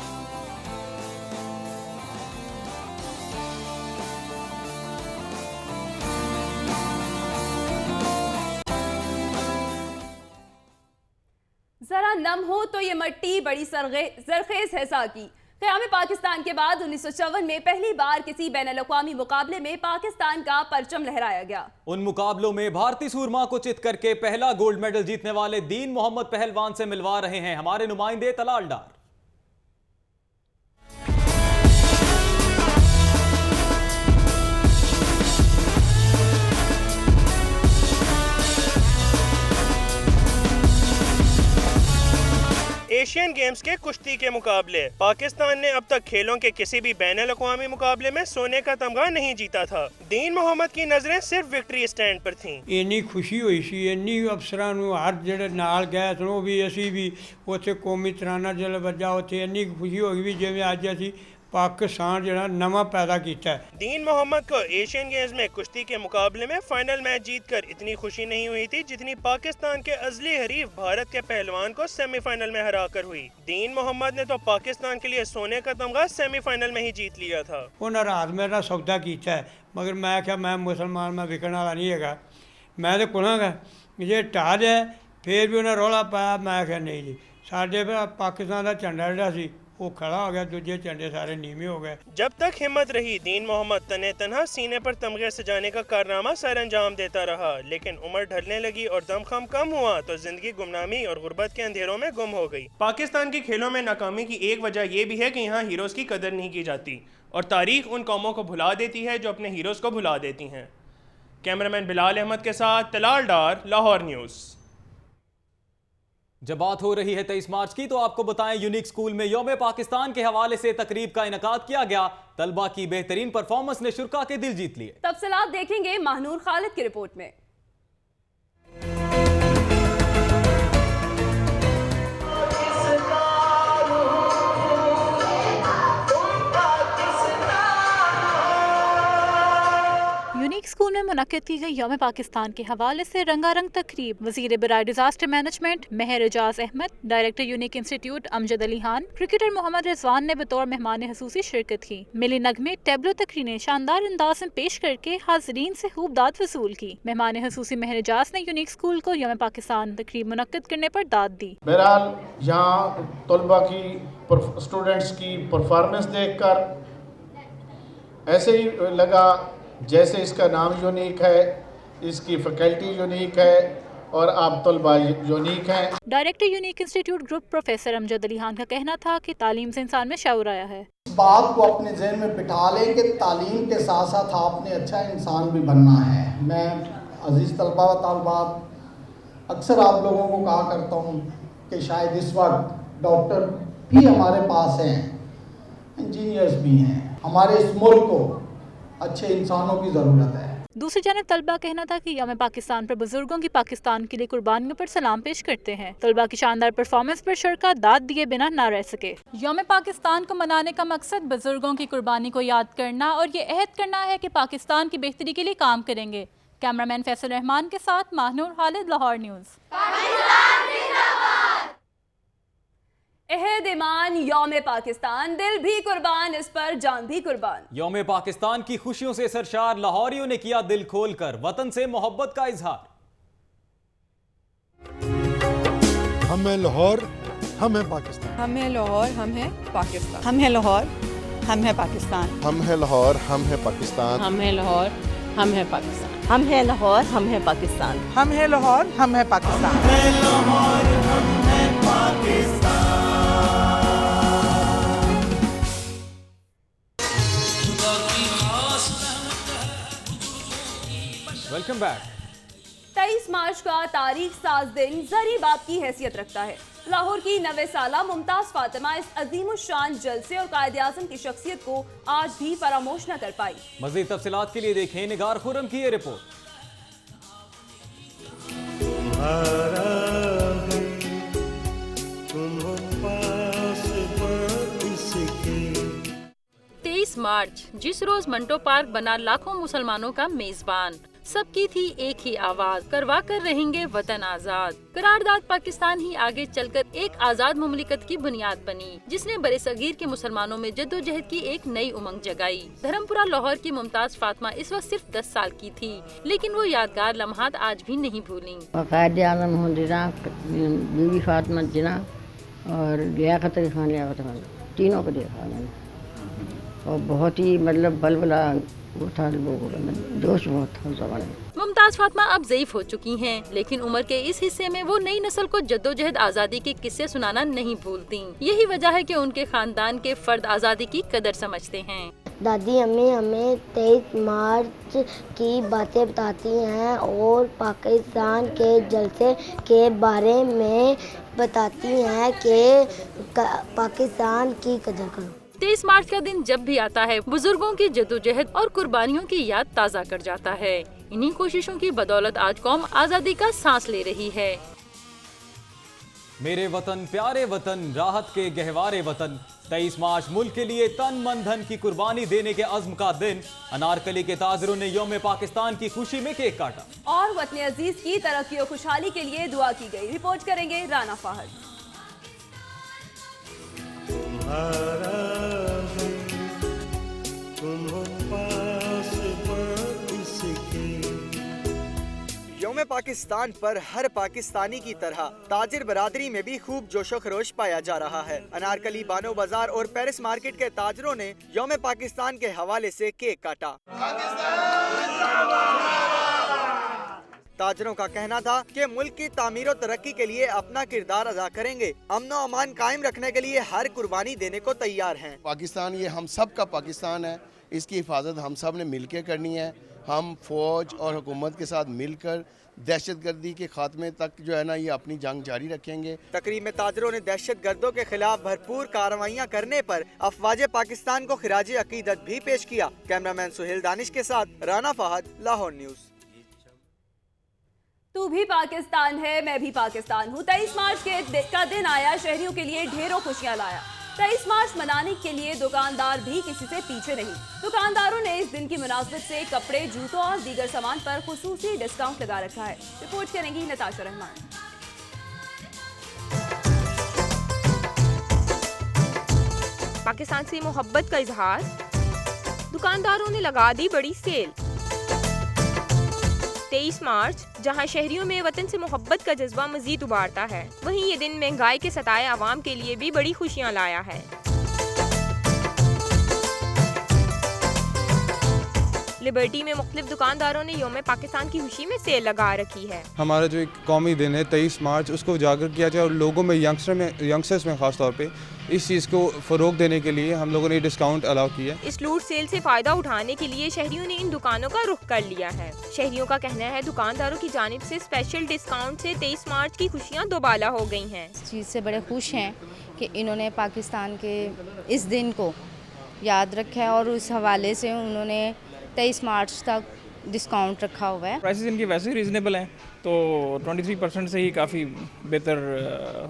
[SPEAKER 2] जरा नम हो तो ये मट्टी बड़ी जरखेज है साकी। क़याम पाकिस्तान के बाद 1954 में पहली बार किसी बैनुल-अक़वामी मुकाबले में पाकिस्तान का परचम लहराया गया।
[SPEAKER 3] उन मुकाबलों में भारतीय सूरमा को चित करके पहला गोल्ड मेडल जीतने वाले दीन मोहम्मद पहलवान से मिलवा रहे हैं हमारे नुमाइंदे तलाल डार।
[SPEAKER 15] एशियन गेम्स के कुश्ती के मुकाबले पाकिस्तान ने अब तक खेलों के किसी भी बैनुल-अक़वामी मुकाबले में सोने का तमगा नहीं जीता था। दीन मोहम्मद की नजरें सिर्फ विक्ट्री स्टैंड पर थीं।
[SPEAKER 16] इन्नी खुशी हुई सी, इन्नी अफसरां नूं हर जेड़े नाल गए थे भी असी भी उत्थे कौमी तराना जल बजा उत्थे इन्नी खुशी होगी भी जिवें अज असी पाकिस्तान जरा नवा पैदा किया है।
[SPEAKER 15] दीन मोहम्मद को एशियन गेम्स में कुश्ती के मुकाबले में फाइनल मैच जीतकर इतनी खुशी नहीं हुई थी जितनी पाकिस्तान के अजली हरीफ भारत के पहलवान को सेमीफाइनल में हराकर हुई। दीन मोहम्मद ने तो पाकिस्तान के लिए सोने का तमगा सेमीफाइनल में ही जीत लिया था।
[SPEAKER 16] उन्हें रात मेरा सौदा किया है, मगर मैं क्या मैं मुसलमान मैं विकण वाला नहीं है, मैं तो कुलांगा जे ढा जाए फिर भी उन्हें रौला पाया। मैं क्या नहीं जी, साढ़े पाकिस्तान का झंडा जोड़ा सी वो खड़ा हो गया, दूजे झंडे सारे नीवे हो गए।
[SPEAKER 15] जब तक हिम्मत रही दीन मोहम्मद तने तनहा सीने पर तमगे सजाने का कारनामा सर अंजाम देता रहा, लेकिन उम्र ढलने लगी और दमखम कम हुआ तो जिंदगी गुमनामी और गुर्बत के अंधेरों में गुम हो गई। पाकिस्तान के खेलों में नाकामी की एक वजह यह भी है कि यहाँ हीरोज की कदर नहीं की जाती और तारीख उन कौमों को भुला देती है जो अपने हीरोज को भुला देती हैं। कैमरामैन बिलाल अहमद के साथ तलाल डार, लाहौर न्यूज़।
[SPEAKER 3] जब बात हो रही है 23 मार्च की तो आपको बताएं यूनिक स्कूल में यौम पाकिस्तान के हवाले से तकरीब का इनेकाद किया गया। तलबा की बेहतरीन परफॉर्मेंस ने शुरा के दिल जीत लिए।
[SPEAKER 2] तफसीलात देखेंगे महानूर खालिद की रिपोर्ट में।
[SPEAKER 17] यूनिक स्कूल में मुनक्किद की गई यौम पाकिस्तान के हवाले से रंगारंग तकरीब वज़ीर बराए disaster management Mehar Ejaz Ahmed, director unique institute Amjad Ali Khan, cricketer Mohammad Rizwan ने बतौर मेहमान हुसूसी शिरकत की। मिली नगमे टैबलो तकरीरें शानदार अंदाज में पेश करके हाजरीन से खूब दाद वसूल की। मेहमान हुसूसी महर एजाज ने यूनिक स्कूल को यौम पाकिस्तान तकरीब मुनक्किद करने पर दाद दी।
[SPEAKER 26] बहरहाल यहाँ तलबा की स्टूडेंट्स की परफॉर्मेंस देखकर ऐसे ही लगा जैसे इसका नाम यूनिक है, इसकी फैकल्टी यूनिक है और आप तलबा यूनिक हैं।
[SPEAKER 17] Director unique institute group professor Amjad Ali Khan का कहना था कि तालीम से इंसान में शऊर आया है।
[SPEAKER 27] इस बात को अपने जहन में बिठा लें कि तालीम के साथ साथ आपने अच्छा इंसान भी बनना है। मैं अजीज़ तलबा व तालिबात अक्सर आप लोगों को कहा करता हूँ कि शायद इस वक्त डॉक्टर भी हमारे पास हैं, इंजीनियर्स भी हैं। हमारे इस मुल्क को अच्छे इंसानों की ज़रूरत है।
[SPEAKER 17] दूसरी जानब तलबा कहना था कि यौम पाकिस्तान पर बुजुर्गों की पाकिस्तान के लिए कुर्बानियों पर सलाम पेश करते हैं। तलबा की शानदार परफॉर्मेंस पर शुरा दाद दिए बिना न रह सके। यौम पाकिस्तान को मनाने का मकसद बुजुर्गों की कुर्बानी को याद करना और ये अहद करना है कि पाकिस्तान की बेहतरी के लिए काम करेंगे। कैमरामैन फैसल रहमान के साथ महानूर खालिद, लाहौर न्यूज़।
[SPEAKER 2] अहद ईमान यौम पाकिस्तान, दिल भी कुर्बान, इस पर जान भी कुर्बान।
[SPEAKER 3] यौम पाकिस्तान की खुशियों से सरशार लाहौरियों ने किया दिल खोलकर वतन से मोहब्बत का इजहार।
[SPEAKER 22] हम हैं लाहौर, हम हैं पाकिस्तान।
[SPEAKER 4] हम हैं लाहौर, हम हैं पाकिस्तान। हम हैं लाहौर, हम है पाकिस्तान।
[SPEAKER 8] हम है लाहौर, हम है पाकिस्तान।
[SPEAKER 19] हम है लाहौर, हम है पाकिस्तान।
[SPEAKER 6] हम है लाहौर, हम है पाकिस्तान।
[SPEAKER 11] हम है लाहौर, हम है पाकिस्तान।
[SPEAKER 3] Welcome back.
[SPEAKER 2] 23 मार्च का तारीख साज दिन जरी बाप की हैसियत रखता है। लाहौर की 9 साला मुमताज फातिमा इस अजीमुशान जलसे और कायदे आज़म की शख्सियत को आज भी फरामोश न कर पाई।
[SPEAKER 3] मज़ीद तफसीलात के लिए देखें निगार खुर्रम की ये रिपोर्ट।
[SPEAKER 7] 23 मार्च, जिस रोज मंटो पार्क बना लाखों मुसलमानों का मेजबान, सबकी थी एक ही आवाज, करवा कर रहेंगे वतन आजाद। करारदाद पाकिस्तान ही आगे चलकर एक आजाद मुमलिकत की बुनियाद बनी, जिसने बड़े सगीर के मुसलमानों में जद्दोजहद की एक नई उमंग जगाई। धर्मपुरा लाहौर की मुमताज फातिमा इस वक्त सिर्फ 10 साल की थी, लेकिन वो यादगार लम्हात आज भी नहीं भूली।
[SPEAKER 10] बीबी फातिमा जिना और लियाकत अली खान तीनों को देखा मैंने, और बहुत ही मतलब बलबला वो था, लोगों का जोश बहुत था उस ज़माने में।
[SPEAKER 7] मुमताज फातिमा अब ज़ईफ हो चुकी हैं, लेकिन उम्र के इस हिस्से में वो नई नस्ल को जद्दोजहद आज़ादी के किस्से सुनाना नहीं भूलती। यही वजह है कि उनके खानदान के फर्द आज़ादी की कदर समझते हैं।
[SPEAKER 10] दादी अम्मी हमें 23 मार्च की बातें बताती हैं और पाकिस्तान के जलसे के बारे में बताती हैं कि पाकिस्तान की कदर करो।
[SPEAKER 7] 23 मार्च का दिन जब भी आता है, बुजुर्गों की जद्दोजहद और कुर्बानियों की याद ताज़ा कर जाता है। इन्हीं कोशिशों की बदौलत आज कौम आज़ादी का सांस ले रही है।
[SPEAKER 3] मेरे वतन प्यारे वतन, राहत के गहवारे वतन, 23 मार्च मुल्क के लिए तन मन धन की कुर्बानी देने के अज़्म का दिन। अनारकली के ताजरों ने यौम पाकिस्तान की खुशी में केक काटा
[SPEAKER 2] और वतन अजीज की तरक्की और खुशहाली के लिए दुआ की गई। रिपोर्ट करेंगे राना फाहद।
[SPEAKER 18] यौम पाकिस्तान पर हर पाकिस्तानी की तरह ताजिर बरादरी में भी खूब जोशो खरोश पाया जा रहा है। अनारकली, बानो बाजार और पेरिस मार्केट के ताजरों ने यौम पाकिस्तान के हवाले से केक काटा। ताजरों का कहना था कि मुल्क की तामीर और तरक्की के लिए अपना किरदार अदा करेंगे, अमन व अमान कायम रखने के लिए हर कुर्बानी देने को तैयार हैं।
[SPEAKER 20] पाकिस्तान ये हम सब का पाकिस्तान है, इसकी हिफाजत हम सब ने मिलकर करनी है। हम फौज और हुकूमत के साथ मिलकर दहशतगर्दी के खात्मे तक जो है ना ये अपनी जंग जारी रखेंगे।
[SPEAKER 18] तकरीब में ताजरों ने दहशत गर्दों के खिलाफ भरपूर कार्रवाइयाँ करने पर अफवाज पाकिस्तान को खिराजी अकीदत भी पेश किया। कैमरामैन सुहेल दानिश के साथ राना फहद, लाहौर न्यूज़।
[SPEAKER 2] तू भी पाकिस्तान है, मैं भी पाकिस्तान हूँ। 23 मार्च का दिन आया, शहरियों के लिए ढेरों खुशियाँ लाया। 23 मार्च मनाने के लिए दुकानदार भी किसी से पीछे नहीं। दुकानदारों ने इस दिन की मुनासबत से कपड़े, जूतों और दीगर सामान पर खुसूसी डिस्काउंट लगा रखा है। रिपोर्ट करेंगी नताशा रहमान।
[SPEAKER 21] पाकिस्तान से मोहब्बत का इजहार, दुकानदारों ने लगा दी बड़ी सेल। 23 मार्च जहां शहरियों में वतन से मोहब्बत का जज्बा मजीद उबारता है, वहीं ये दिन महंगाई के सताए आवाम के लिए भी बड़ी खुशियां लाया है। लिबर्टी में मुख्तलिफ दुकानदारों ने यौम पाकिस्तान की खुशी में सेल लगा रखी है।
[SPEAKER 24] हमारा जो एक कौमी दिन है 23 मार्च, उसको उजागर किया जाए और लोगों में यंगस्टर्स में खास तौर पे इस चीज़ को फ़रोग देने के लिए हम लोगों ने डिस्काउंट अलाउ किया।
[SPEAKER 21] इस लूट सेल से फ़ायदा उठाने के लिए शहरियों ने इन दुकानों का रुख कर लिया है। शहरियों का कहना है दुकानदारों की जानिब से स्पेशल डिस्काउंट से 23 मार्च की खुशियाँ दोबाला हो गई हैं।
[SPEAKER 25] इस चीज़ से बड़े खुश हैं कि इन्होंने पाकिस्तान के इस दिन को याद रखा है और उस हवाले से उन्होंने 23 मार्च तक डिस्काउंट रखा हुआ है।
[SPEAKER 28] प्राइसेस इनकी वैसे ही रीजनेबल हैं, तो 23% से ही काफ़ी बेहतर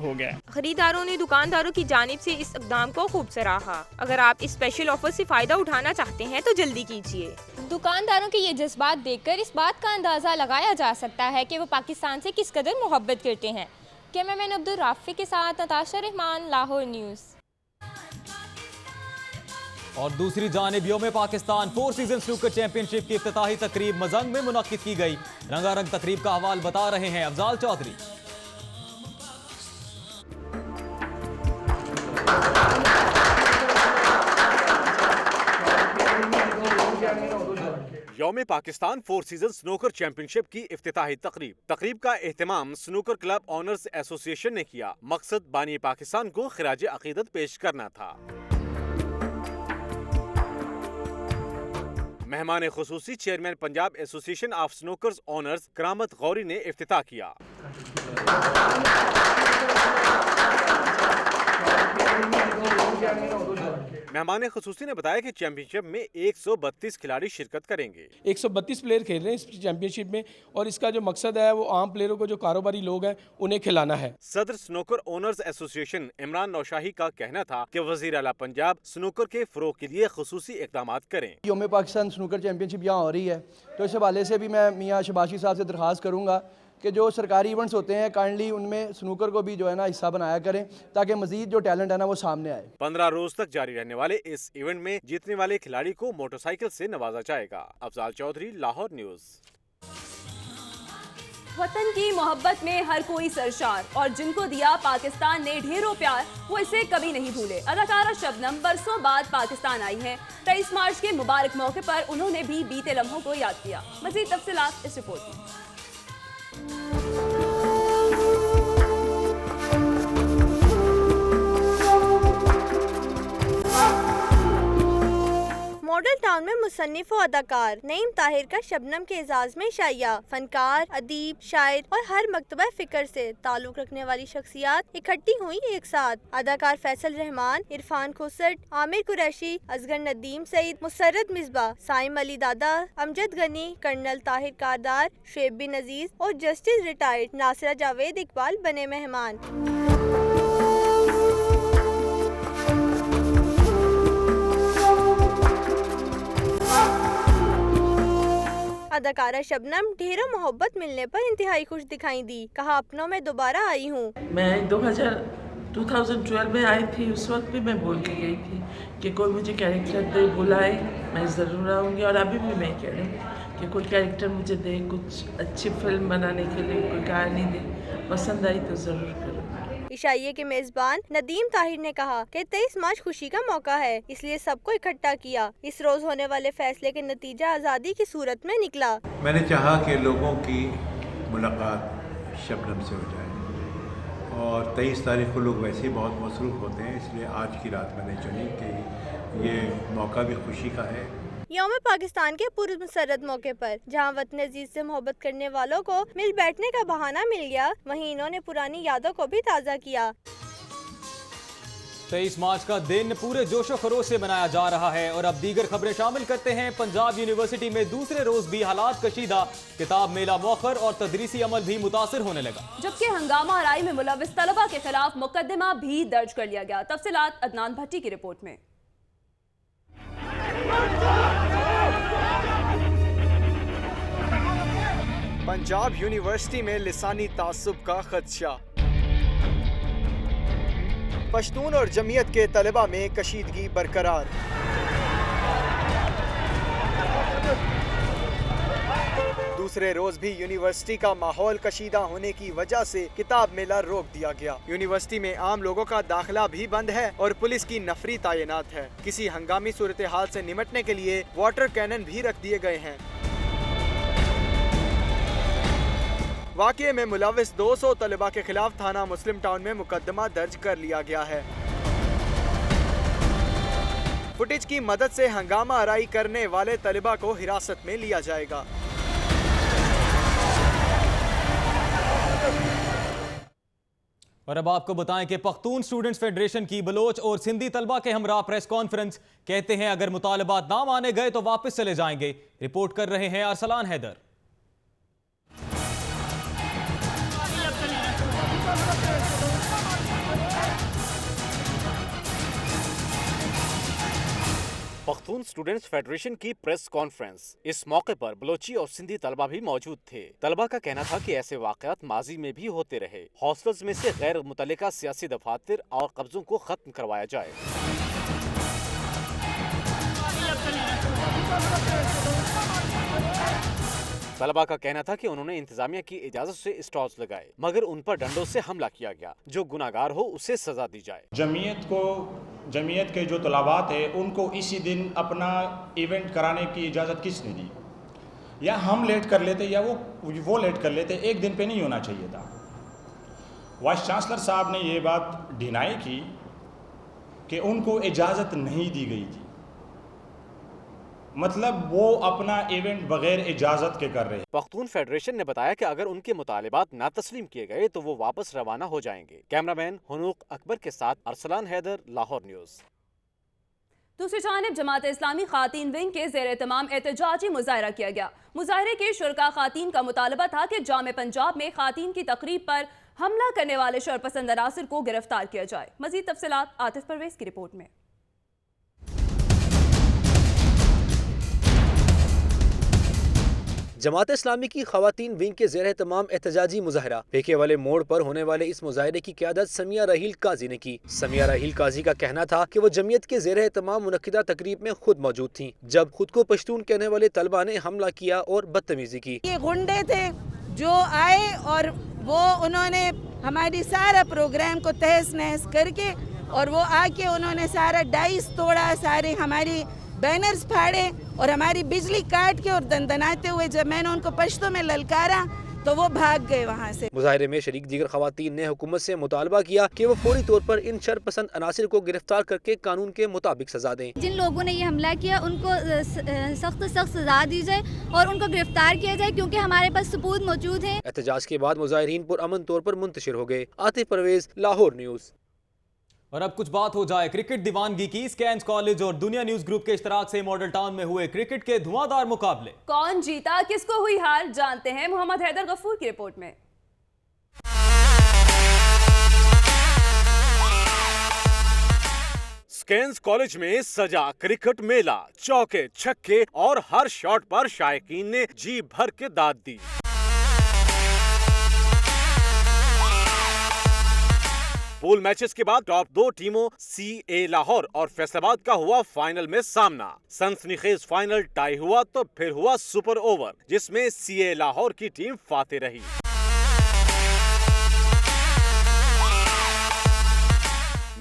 [SPEAKER 28] हो गया है।
[SPEAKER 21] खरीदारों ने दुकानदारों की जानिब से इस इक़दाम को खूब सराहा। अगर आप इस स्पेशल ऑफर से फ़ायदा उठाना चाहते हैं तो जल्दी कीजिए।
[SPEAKER 9] दुकानदारों के ये जज्बात देखकर इस बात का अंदाज़ा लगाया जा सकता है कि वो पाकिस्तान से किस कदर मोहब्बत करते हैं। कैमरामैन अब्दुल राफी के साथ नताशा रहमान, लाहौर न्यूज़।
[SPEAKER 3] और दूसरी जानिब यौम पाकिस्तान 4 सीजन स्नूकर चैंपियनशिप की इफ्तिताही तकरीब मजंग में मुनक्किद की गई। रंगारंग तकरीब का हवाल बता रहे हैं अफजाल चौधरी।
[SPEAKER 1] यौम पाकिस्तान 4 सीजन स्नूकर चैंपियनशिप की इफ्तिताही तकरीब का एहतमाम स्नूकर क्लब ऑनर्स एसोसिएशन ने किया। मकसद बानी पाकिस्तान को खिराज अकीदत पेश करना था। मेहमान खुसूसी chairman Punjab association of snookers owners Karamat Gauri ने इफ्तिताह किया। मेहमान खुसूसी ने बताया कि चैंपियनशिप में 132 खिलाड़ी शिरकत करेंगे।
[SPEAKER 5] 132 प्लेयर खेल रहे हैं इस चैंपियनशिप में और इसका जो मकसद है वो आम प्लेयरों को, जो कारोबारी लोग हैं, उन्हें खिलाना है।
[SPEAKER 1] सदर snooker owners association Imran Naushahi का कहना था कि वजीर आला पंजाब स्नूकर के फरोग के लिए खुसूसी इकदाम करें।
[SPEAKER 12] यौम पाकिस्तान स्नूकर चैंपियनशिप यहाँ हो रही है, तो इस हवाले से भी मैं मियाँ शबाशी साहब से दरख्वास्त करूँगा कि जो सरकारी इवेंट्स होते हैं काइंडली उनमें स्नूकर को भी जो है ना हिस्सा बनाया करें, ताकि मजीद जो टैलेंट है ना वो सामने आए।
[SPEAKER 1] 15 रोज तक जारी रहने वाले इस इवेंट में जीतने वाले खिलाड़ी को मोटरसाइकिल से नवाजा जाएगा। अफजाल चौधरी, लाहौर न्यूज।
[SPEAKER 2] वतन की मोहब्बत में हर कोई सरशार और जिनको दिया पाकिस्तान ने ढेरों प्यार, वो इसे कभी नहीं भूले। अदाकारा शबनम बरसों बाद पाकिस्तान आई है। 23 मार्च के मुबारक मौके पर उन्होंने भी बीते लम्हों को याद किया। मजीद तफसीलात इस रिपोर्ट में।
[SPEAKER 9] मॉडल टाउन में मुसन्निफ और अदाकार नईम ताहिर का शबनम के एजाज में शाइया, फनकार, अदीब, शायर और हर मकतबा फिक्र से ताल्लुक रखने वाली शख्सियात इकट्ठी हुई एक साथ। अदाकार फैसल रहमान, इरफान खोसट, आमिर कुरैशी, असगर नदीम सईद, मुसर्रत मिसबा, साइम अली दादा, अमजद गनी, कर्नल ताहिर कारदार, शेब बिन अजीज और जस्टिस रिटायर्ड नासिरा जावेद इकबाल बने मेहमान। अदाकारा शबनम ढेरों मोहब्बत मिलने पर इंतहाई खुश दिखाई दी। कहा, अपनों में दोबारा आई हूँ।
[SPEAKER 13] मैं 2012 में आई थी, उस वक्त भी मैं बोल के गई थी कि कोई मुझे कैरेक्टर दे, बुलाए, मैं ज़रूर आऊँगी। और अभी भी मैं कह रही हूँ कि कोई कैरेक्टर मुझे दे, कुछ अच्छी फिल्म बनाने के लिए कोई कहानी दे, पसंद आई तो ज़रूर करूँगी।
[SPEAKER 9] इशाइये के मेजबान नदीम ताहिर ने कहा कि 23 मार्च खुशी का मौका है, इसलिए सबको इकट्ठा किया। इस रोज होने वाले फैसले के नतीजा आज़ादी की सूरत में निकला।
[SPEAKER 14] मैंने चाहा कि लोगों की मुलाकात शबनम से हो जाए और 23 तारीख को लोग वैसे ही बहुत मसरूफ़ होते हैं, इसलिए आज की रात मैंने चुनी कि ये मौका भी खुशी का है।
[SPEAKER 9] यौम पाकिस्तान के पूर्व मुसर्रत मौके पर जहां वतन अजीज से मोहब्बत करने वालों को मिल बैठने का बहाना मिल गया, वहीं इन्होंने पुरानी यादों को भी ताज़ा किया।
[SPEAKER 3] 23 मार्च का दिन पूरे जोशो खरोश से मनाया जा रहा है और अब दीगर खबरें शामिल करते हैं। पंजाब यूनिवर्सिटी में दूसरे रोज भी हालात कशीदा, किताब मेला मौखर और तदरीसी अमल भी मुतासिर होने लगा,
[SPEAKER 2] जबकि हंगामा आराई में मुलव्विस तलबा के खिलाफ मुकदमा भी दर्ज कर लिया गया। तफसीलात अदनान भट्टी की रिपोर्ट में।
[SPEAKER 18] पंजाब यूनिवर्सिटी में लिसानी तासुब का खदशा, पश्तून और जमीयत के तलबा में कशीदगी बरकरार। दूसरे रोज भी यूनिवर्सिटी का माहौल कशीदा होने की वजह से किताब मेला रोक दिया गया। यूनिवर्सिटी में आम लोगों का दाखिला भी बंद है और पुलिस की नफरी तैनात है। किसी हंगामी सूरत हाल से निपटने के लिए वाटर कैनन भी रख दिए गए हैं। वाक़ये में मुलव्विस 200 तलबा के खिलाफ थाना मुस्लिम टाउन में मुकदमा दर्ज कर लिया गया है। फुटेज की मदद से हंगामा आराई करने वाले तलबा को हिरासत में लिया जाएगा।
[SPEAKER 3] और अब आपको बताएं कि पख्तून स्टूडेंट्स फेडरेशन की बलोच और सिंधी तलबा के हमरा प्रेस कॉन्फ्रेंस, कहते हैं अगर मुतालबात ना माने गए तो वापस चले जाएंगे। रिपोर्ट कर रहे हैं अरसलान हैदर।
[SPEAKER 1] पख्तून स्टूडेंट्स फेडरेशन की प्रेस कॉन्फ्रेंस। इस मौके पर बलोची और सिंधी तलबा भी मौजूद थे। तलबा का कहना था कि ऐसे वाक़यात माजी में भी होते रहे। हॉस्टल्स में से गैर मुतल्लिका सियासी दफातर और कब्जों को खत्म करवाया जाए। तलबा का कहना था कि उन्होंने इंतजामिया की इजाजत से स्टॉल्स लगाए, मगर उन पर डंडों से हमला किया गया। जो गुनाहगार हो उसे सजा दी जाए।
[SPEAKER 15] जमीयत के जो तलबात है उनको इसी दिन अपना इवेंट कराने की इजाज़त किसने दी?
[SPEAKER 4] या हम लेट कर लेते या वो लेट कर लेते, एक दिन पे नहीं होना चाहिए था। वाइस चांसलर साहब ने ये बात डिनाई की कि उनको इजाज़त नहीं दी गई थी, मतलब वो अपना इवेंट बगैर इजाज़त के कर रहे हैं।
[SPEAKER 1] पख्तून फेडरेशन ने बताया कि अगर उनके मुतालिबात ना तस्लीम किए गए तो वो वापस रवाना हो जाएंगे। कैमरामैन हुनूक अकबर के साथ अरसलान हैदर, लाहौर न्यूज़।
[SPEAKER 2] दूसरी जानिब जमात इस्लामी खातीन विंग के ज़ेर तमाम एहतजाजी मुजाहरा किया गया। मुजाहरे के शुरका खातीन का मुतालबा था कि जामे पंजाब में खातीन की तकरीब पर हमला करने वाले शरपसंद अनासिर को गिरफ्तार किया जाए। मजीद तफसीलात आतिफ परवेज की रिपोर्ट में।
[SPEAKER 15] जमात इस्लामी की खवातीन विंग के ज़ेर तमाम एहतजाजी मुजाहरा पेके वाले मोड़ पर होने वाले इस मुजाहरे की क़यादत समिया रहील काजी ने की। समिया रहील काजी का कहना था कि वो जमीयत के ज़ेर तमाम मुनक्किदा तकरीब में खुद मौजूद थीं जब खुद को पश्तून कहने वाले तलबा ने हमला किया और बदतमीजी की।
[SPEAKER 16] ये गुंडे थे जो आए और वो उन्होंने हमारी सारा प्रोग्राम को तहस नहस करके और वो आके उन्होंने सारा डाइस तोड़ा, सारे हमारी बैनर्स फाड़े और हमारी बिजली काट के और दंदनाते हुए जब मैंने उनको पश्तों में ललकारा तो वो भाग गए वहाँ से।
[SPEAKER 15] मुजाहरे में शरीक दीगर खवातीन ने हुकूमत से मुतालबा किया कि वो फौरी तौर पर इन शरपसंद अनासिर को गिरफ्तार करके कानून के मुताबिक सजा दें।
[SPEAKER 17] जिन लोगों ने ये हमला किया उनको सख्त सजा दी जाए और उनको गिरफ्तार किया जाए क्योंकि हमारे पास सबूत मौजूद हैं।
[SPEAKER 15] एहतजाज के बाद मुजाहिरीन पुरअमन तौर पर मुंतशिर हो गए। आतिफ परवेज, लाहौर न्यूज़।
[SPEAKER 3] और अब कुछ बात हो जाए क्रिकेट दीवानगी की। स्कैंस कॉलेज और दुनिया न्यूज ग्रुप के इश्तराक से मॉडल टाउन में हुए क्रिकेट के धुआंधार मुकाबले।
[SPEAKER 2] कौन जीता, किसको हुई हार, जानते हैं मोहम्मद हैदर गफूर की रिपोर्ट में।
[SPEAKER 1] स्कैंस कॉलेज में सजा क्रिकेट मेला, चौके छक्के और हर शॉट पर शायकीन ने जी भर के दाद दी। पूल मैचेस के बाद टॉप दो टीमों CA लाहौर और फैसलाबाद का हुआ फाइनल में सामना। सनसनीखेज फाइनल टाई हुआ तो फिर हुआ सुपर ओवर जिसमें CA लाहौर की टीम फाते रही।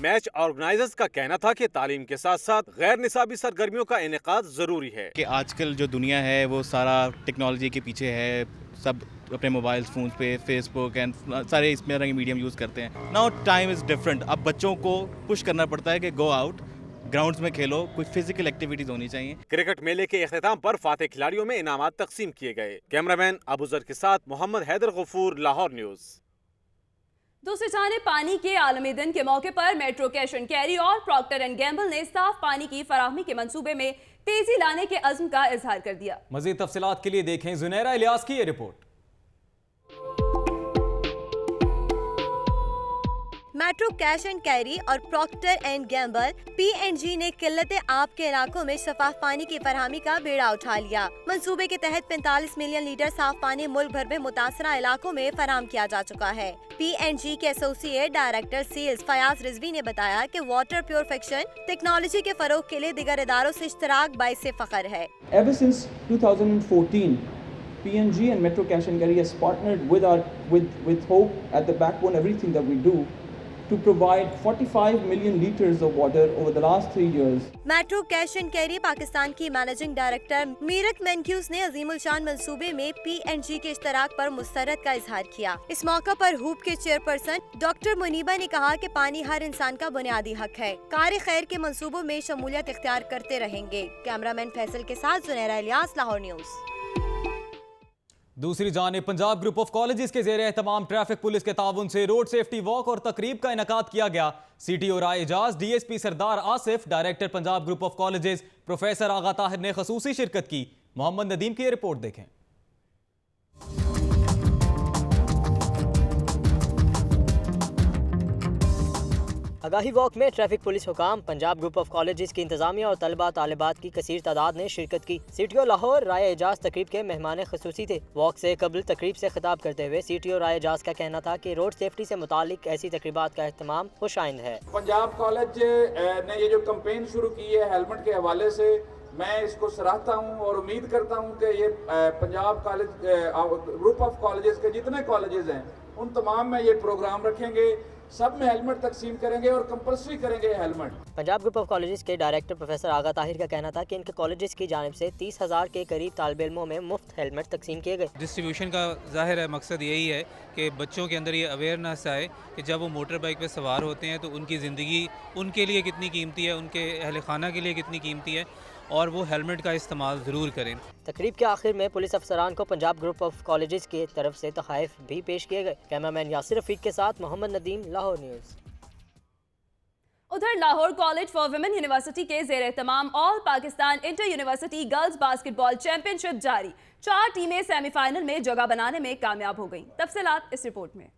[SPEAKER 1] मैच ऑर्गेनाइजर्स का कहना था कि तालीम के साथ साथ गैर निसाबी सरगर्मियों का इनेकाद जरूरी है
[SPEAKER 22] कि आजकल जो दुनिया है वो सारा टेक्नोलॉजी के पीछे है, सब अपने मोबाइल फ़ोन पे फेसबुक एंड सारे इसमें रंग मीडियम यूज़ करते हैं। Now time is different. अब बच्चों को पुश करना पड़ता है कि गो आउट, ग्राउंड्स में खेलो, कुछ फिजिकल एक्टिविटीज होनी चाहिए।
[SPEAKER 1] क्रिकेट मेले के इख्तिताम पर फाते खिलाड़ियों में इनामात तकसीम किए गए। कैमरामैन अबूजर के साथ मोहम्मद हैदर गफूर, लाहौर न्यूज़।
[SPEAKER 2] दूसरी जानिब पानी के आलमी दिन के मौके पर मेट्रो कैश एंड कैरी और प्रॉक्टर एंड गैम्बल ने साफ पानी की फराहमी के मंसूबे में तेजी लाने के अज़्म का इजहार कर दिया।
[SPEAKER 3] मज़ीद तफसीलात के लिए देखें जुनैरा इलियास की ये report.
[SPEAKER 9] Metro cash and carry और प्रॉक्टर एंड गैम्बल PNG ने किल्लत आब के इलाकों में शफाफ पानी की फरहमी का बेड़ा उठा लिया। मंसूबे के तहत 45 मिलियन लीटर साफ पानी मुल्क भर में मुतासरा इलाकों में फराहम किया जा चुका है। PNG के associate director sales Fayaz Rizvi ने बताया कि वाटर प्योरिफिकेशन टेक्नोलॉजी के फरोग के लिए दिगर इदारों से इश्तराक बाइस फख्र है।
[SPEAKER 23] Ever since 2014, PNG and Metro Cash and Carry has partnered with Hope at the backbone everything that we do to provide 45 million liters of water over the last 3 years.
[SPEAKER 9] Metro cash and carry Pakistan की managing director Meerut मैनक्यूज ने अजीमुल शान मंसूबे में PNG के इश्तराक पर मुस्तरद का इजहार किया। इस मौका पर हुप के चेयरपर्सन डॉक्टर मुनीबा ने कहा कि पानी हर इंसान का बुनियादी हक है। कार खैर के मंसूबों में शमूलियत इख्तियार करते रहेंगे। कैमरामैन फैसल के साथ जुनैरा इलियास, लाहौर न्यूज़।
[SPEAKER 3] दूसरी जानिब पंजाब ग्रुप ऑफ कॉलेजेस के ज़ेरे तमाम ट्रैफिक पुलिस के ताउन से रोड सेफ्टी वॉक और तकरीब का इनेकाद किया गया। CTO Rai Ejaz, DSP Sardar Asif, director Punjab group of colleges professor Agha Tahir ने खसूसी शिरकत की। मोहम्मद नदीम की रिपोर्ट देखें।
[SPEAKER 26] आगाही वॉक में ट्रैफिक पुलिस हुकाम, पंजाब ग्रुप ऑफ कॉलेजेस की इंतजामिया और तलबा तालिबात की कसीर तादाद ने शिरकत की। CTO लाहौर राय एजाज तकरीब के मेहमान खसूसी थे। वॉक से कबल तकरीब से खिताब करते हुए CTO राय एजाज का कहना था कि रोड सेफ्टी से मुतालिक ऐसी तकरीबात का एहतमाम खुशाइंद है।
[SPEAKER 27] पंजाब कॉलेज ने ये जो कैंपेन शुरू की है हेलमेट के हवाले से, मैं इसको सराहता हूँ और उम्मीद करता हूँ कि ये Punjab college group of colleges के जितने कॉलेजेस हैं उन तमाम में ये प्रोग्राम रखेंगे। सब में हेलमेट तकसीम करेंगे और कंपल्सरी करेंगे helmet.
[SPEAKER 26] Punjab group of colleges के डायरेक्टर प्रोफेसर आगा ताहिर का कहना था कि इनके कॉलेजेस की जानिब से 30,000 के करीब तालिब इल्मों में मुफ्त हेलमेट तकसीम किए गए।
[SPEAKER 6] डिस्ट्रीब्यूशन का जाहिर है मकसद यही है कि बच्चों के अंदर ये अवेयरनेस आए कि जब वो मोटर बाइक पर सवार होते हैं तो उनकी ज़िंदगी उनके लिए कितनी कीमती है, उनके अहल खाना के लिए कितनी कीमती है और वो हेलमेट का इस्तेमाल ज़रूर करें।
[SPEAKER 26] तकरीब के आखिर में पुलिस अफसरान को पंजाब ग्रुप ऑफ कॉलेजेस की तरफ से तोहफ़े भी पेश किए गए। कैमरामैन यासिर रफीक के साथ मोहम्मद नदीम, लाहौर न्यूज़।
[SPEAKER 2] उधर Lahore college for women university के ज़ेर एहतमाम all Pakistan inter university girls basketball championship जारी। 4 टीमें सेमीफाइनल में जगह बनाने में कामयाब हो गईं। तफसीलात इस रिपोर्ट में।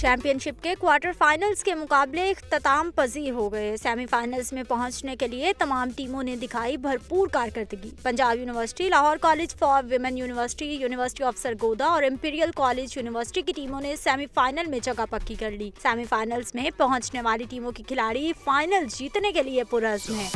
[SPEAKER 7] चैंपियनशिप के क्वार्टर फाइनल्स के मुकाबले इख्तिताम पजीर हो गए। सेमीफाइनल्स में पहुंचने के लिए तमाम टीमों ने दिखाई भरपूर कारकर्दगी। Punjab university, Lahore college for women university, university of Sargodha और इंपीरियल कॉलेज यूनिवर्सिटी की टीमों ने सेमीफाइनल में जगह पक्की कर ली। सेमीफाइनल्स में पहुंचने वाली टीमों के खिलाड़ी फाइनल जीतने के लिए पुरअज़्म हैं।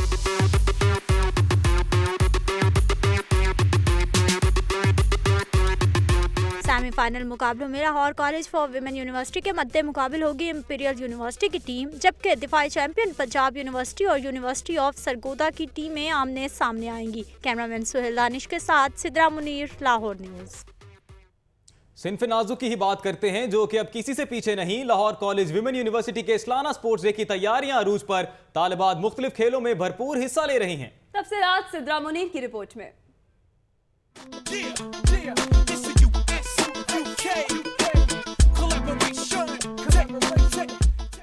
[SPEAKER 7] सेमीफाइनल मुकाबलों में Lahore college for women university के मद्दे मुकाबिल होगी इंपीरियल यूनिवर्सिटी की टीम, जबकि दिफाई चैंपियन पंजाब यूनिवर्सिटी और यूनिवर्सिटी ऑफ सरगोदा की टीमें आमने सामने आएंगी। कैमरामैन सुहेल दानिश के साथ सिद्रा मुनीर, लाहौर न्यूज़।
[SPEAKER 3] सिन्फ नाजुक की ही बात करते हैं जो कि अब किसी से पीछे नहीं। लाहौर कॉलेज विमेन यूनिवर्सिटी के इस्लाना स्पोर्ट्स डे की तैयारियां अरूज पर, तालिबात मुख्तलिफ खेलों में भरपूर हिस्सा ले रही हैं।
[SPEAKER 2] तफसीलात सिद्रा मुनीर की रिपोर्ट में।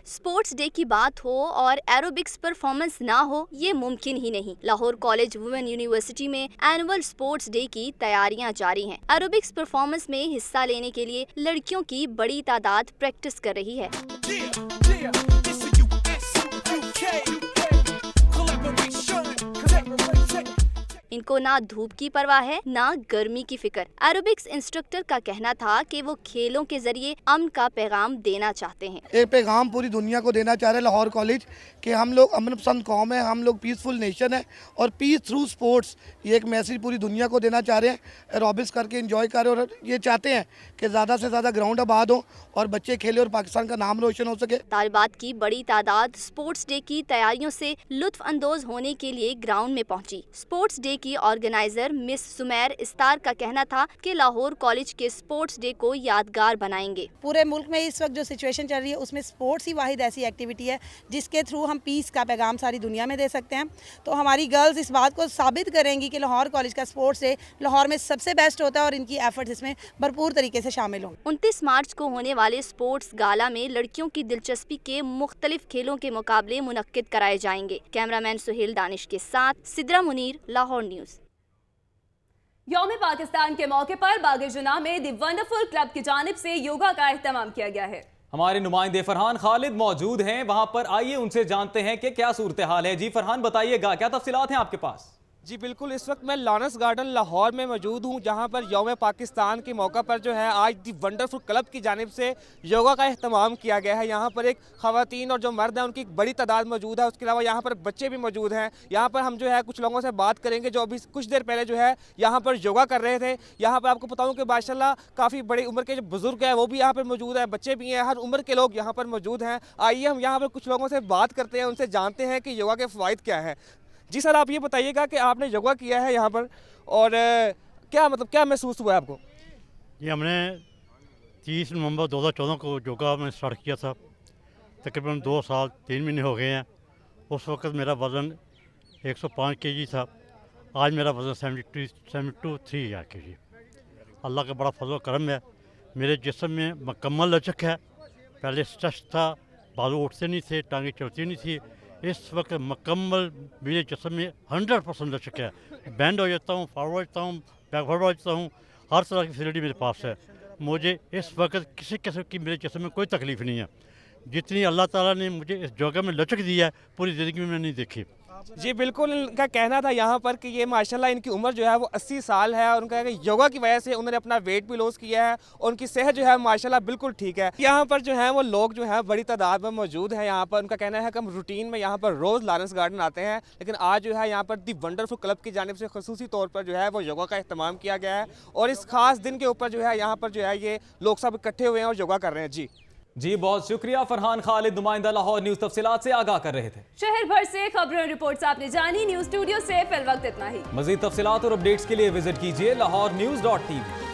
[SPEAKER 8] स्पोर्ट्स डे की बात हो और एरोबिक्स परफॉर्मेंस ना हो, ये मुमकिन ही नहीं। लाहौर कॉलेज वुमेन यूनिवर्सिटी में एनुअल स्पोर्ट्स डे की तैयारियां जारी हैं। एरोबिक्स परफॉर्मेंस में हिस्सा लेने के लिए लड़कियों की बड़ी तादाद प्रैक्टिस कर रही है। इनको ना धूप की परवाह है ना गर्मी की फिक्र। एरोबिक्स इंस्ट्रक्टर का कहना था कि वो खेलों के जरिए अमन का पैगाम देना चाहते हैं।
[SPEAKER 10] एक पैगाम पूरी दुनिया को देना चाह रहे हैं लाहौर कॉलेज कि हम लोग अमन पसंद कौम है, हम लोग पीसफुल नेशन है और पीस थ्रू स्पोर्ट्स, ये एक मैसेज पूरी दुनिया को देना चाह रहे हैं। एरोबिक्स करके एंजॉय कर रहे हैं और ये चाहते हैं कि ज़्यादा से ज़्यादा ग्राउंड आबाद हो और बच्चे खेले और पाकिस्तान का नाम रोशन हो सके।
[SPEAKER 8] तालिबात की बड़ी तादाद स्पोर्ट्स डे की तैयारियों से लुत्फ अंदोज होने के लिए ग्राउंड में पहुंची। स्पोर्ट्स डे की ऑर्गेनाइजर मिस सुमैर इस्तार का कहना था कि लाहौर कॉलेज के स्पोर्ट्स डे को यादगार बनाएंगे।
[SPEAKER 11] पूरे मुल्क में इस वक्त जो सिचुएशन चल रही है उसमें स्पोर्ट्स ही वाहिद ऐसी एक्टिविटी है जिसके थ्रू हम पीस का पैगाम सारी दुनिया में दे सकते हैं। तो हमारी गर्ल्स इस बात को साबित करेंगी कि लाहौर कॉलेज का स्पोर्ट्स डे लाहौर में सबसे बेस्ट होता है और इनकी एफर्ट्स इसमें भरपूर तरीके से शामिल हों।
[SPEAKER 8] 29 मार्च को होने वाले स्पोर्ट्स गाला में लड़कियों की दिलचस्पी के मुख्तलिफ खेलों के मुकाबले मुनक्किद कराए जाएंगे। कैमरामैन सुहेल दानिश के साथ सिद्रा मुनीर, लाहौर न्यूज़।
[SPEAKER 2] यौम पाकिस्तान के मौके पर बाग जुनाह में द वंडरफुल क्लब की जानिब से योगा का एहतमाम किया गया है।
[SPEAKER 3] हमारे नुमाइंदे फरहान खालिद मौजूद हैं वहां पर, आइए उनसे जानते हैं कि क्या सूरत हाल है। जी फरहान बताइएगा, क्या तफसीलात हैं आपके पास?
[SPEAKER 19] जी बिल्कुल, इस वक्त मैं लॉरेंस गार्डन लाहौर में मौजूद हूँ जहाँ पर यौम पाकिस्तान के मौका पर जो है आज दी वंडरफुल क्लब की जानिब से योगा का अहतमाम किया गया है। यहाँ पर एक ख़वातीन और जो मर्द हैं उनकी एक बड़ी तादाद मौजूद है। उसके अलावा यहाँ पर बच्चे भी मौजूद हैं। यहाँ पर हम जो है कुछ लोगों से बात करेंगे जो अभी कुछ देर पहले जो है यहाँ पर योगा कर रहे थे। यहाँ पर आपको बताऊँ कि माशाल्लाह काफ़ी बड़ी उम्र के जो बुज़ुर्ग हैं वो भी यहाँ पर मौजूद है, बच्चे भी हैं, हर उम्र के लोग यहाँ पर मौजूद हैं। आइए हम यहाँ पर कुछ लोगों से बात करते हैं, उनसे जानते हैं कि योगा के फ़वाइद क्या हैं। जी सर, आप ये बताइएगा कि आपने योगा किया है यहाँ पर और क्या महसूस हुआ है आपको?
[SPEAKER 20] ये हमने 30 नवंबर 2014 को योगा में स्टार्ट किया था। तकरीबन 2 साल 3 महीने हो गए हैं। उस वक्त मेरा वज़न 105 kg था। आज मेरा वज़न 72 kg। अल्लाह का बड़ा फजल करम है। मेरे जिस्म में मुकम्मल लचक है। पहले स्ट्रेस था, बाजू उठते नहीं थे, टांगें चलती नहीं थी। इस वक्त मुकम्मल मेरे जिस्म में 100% लचक है। बैंड हो जाता हूँ, फॉरवर्ड जाता हूँ, बैकवर्ड हो जाता हूँ, हर तरह की फैसिलिटी मेरे पास है। मुझे इस वक्त किसी किस्म की मेरे जिस्म में कोई तकलीफ़ नहीं है। जितनी अल्लाह ताला ने मुझे इस योगा में लचक दी है पूरी ज़िंदगी में नहीं देखी।
[SPEAKER 19] जी बिल्कुल, इनका कहना था यहाँ पर कि ये माशाल्लाह इनकी उम्र जो है वो 80 साल है और उनका योगा की वजह से उन्होंने अपना वेट भी लॉस किया है और उनकी सेहत जो है माशाल्लाह बिल्कुल ठीक है। यहाँ पर जो है वो लोग जो है बड़ी तादाद में मौजूद हैं। यहाँ पर उनका कहना है कि हम रूटीन में यहाँ पर रोज़ लॉरेंस गार्डन आते हैं, लेकिन आज जो है यहाँ पर दी वंडरफुल क्लब की जानिब से खसूसी तौर पर जो है वो योगा का अहतमाम किया गया है और इस खास दिन के ऊपर जो है यहाँ पर जो है ये लोग सब इकट्ठे हुए हैं और योगा कर रहे हैं।
[SPEAKER 3] जी बहुत शुक्रिया फरहान खालिद, नुमाइंदा लाहौर न्यूज तफसीलात से आगाह कर रहे थे।
[SPEAKER 2] शहर भर से खबरों रिपोर्ट्स आपने जानी। न्यूज स्टूडियो से फिल वक्त इतना ही।
[SPEAKER 3] मजीद तफसीलात और अपडेट्स के लिए विजिट कीजिए LahoreNews.tv।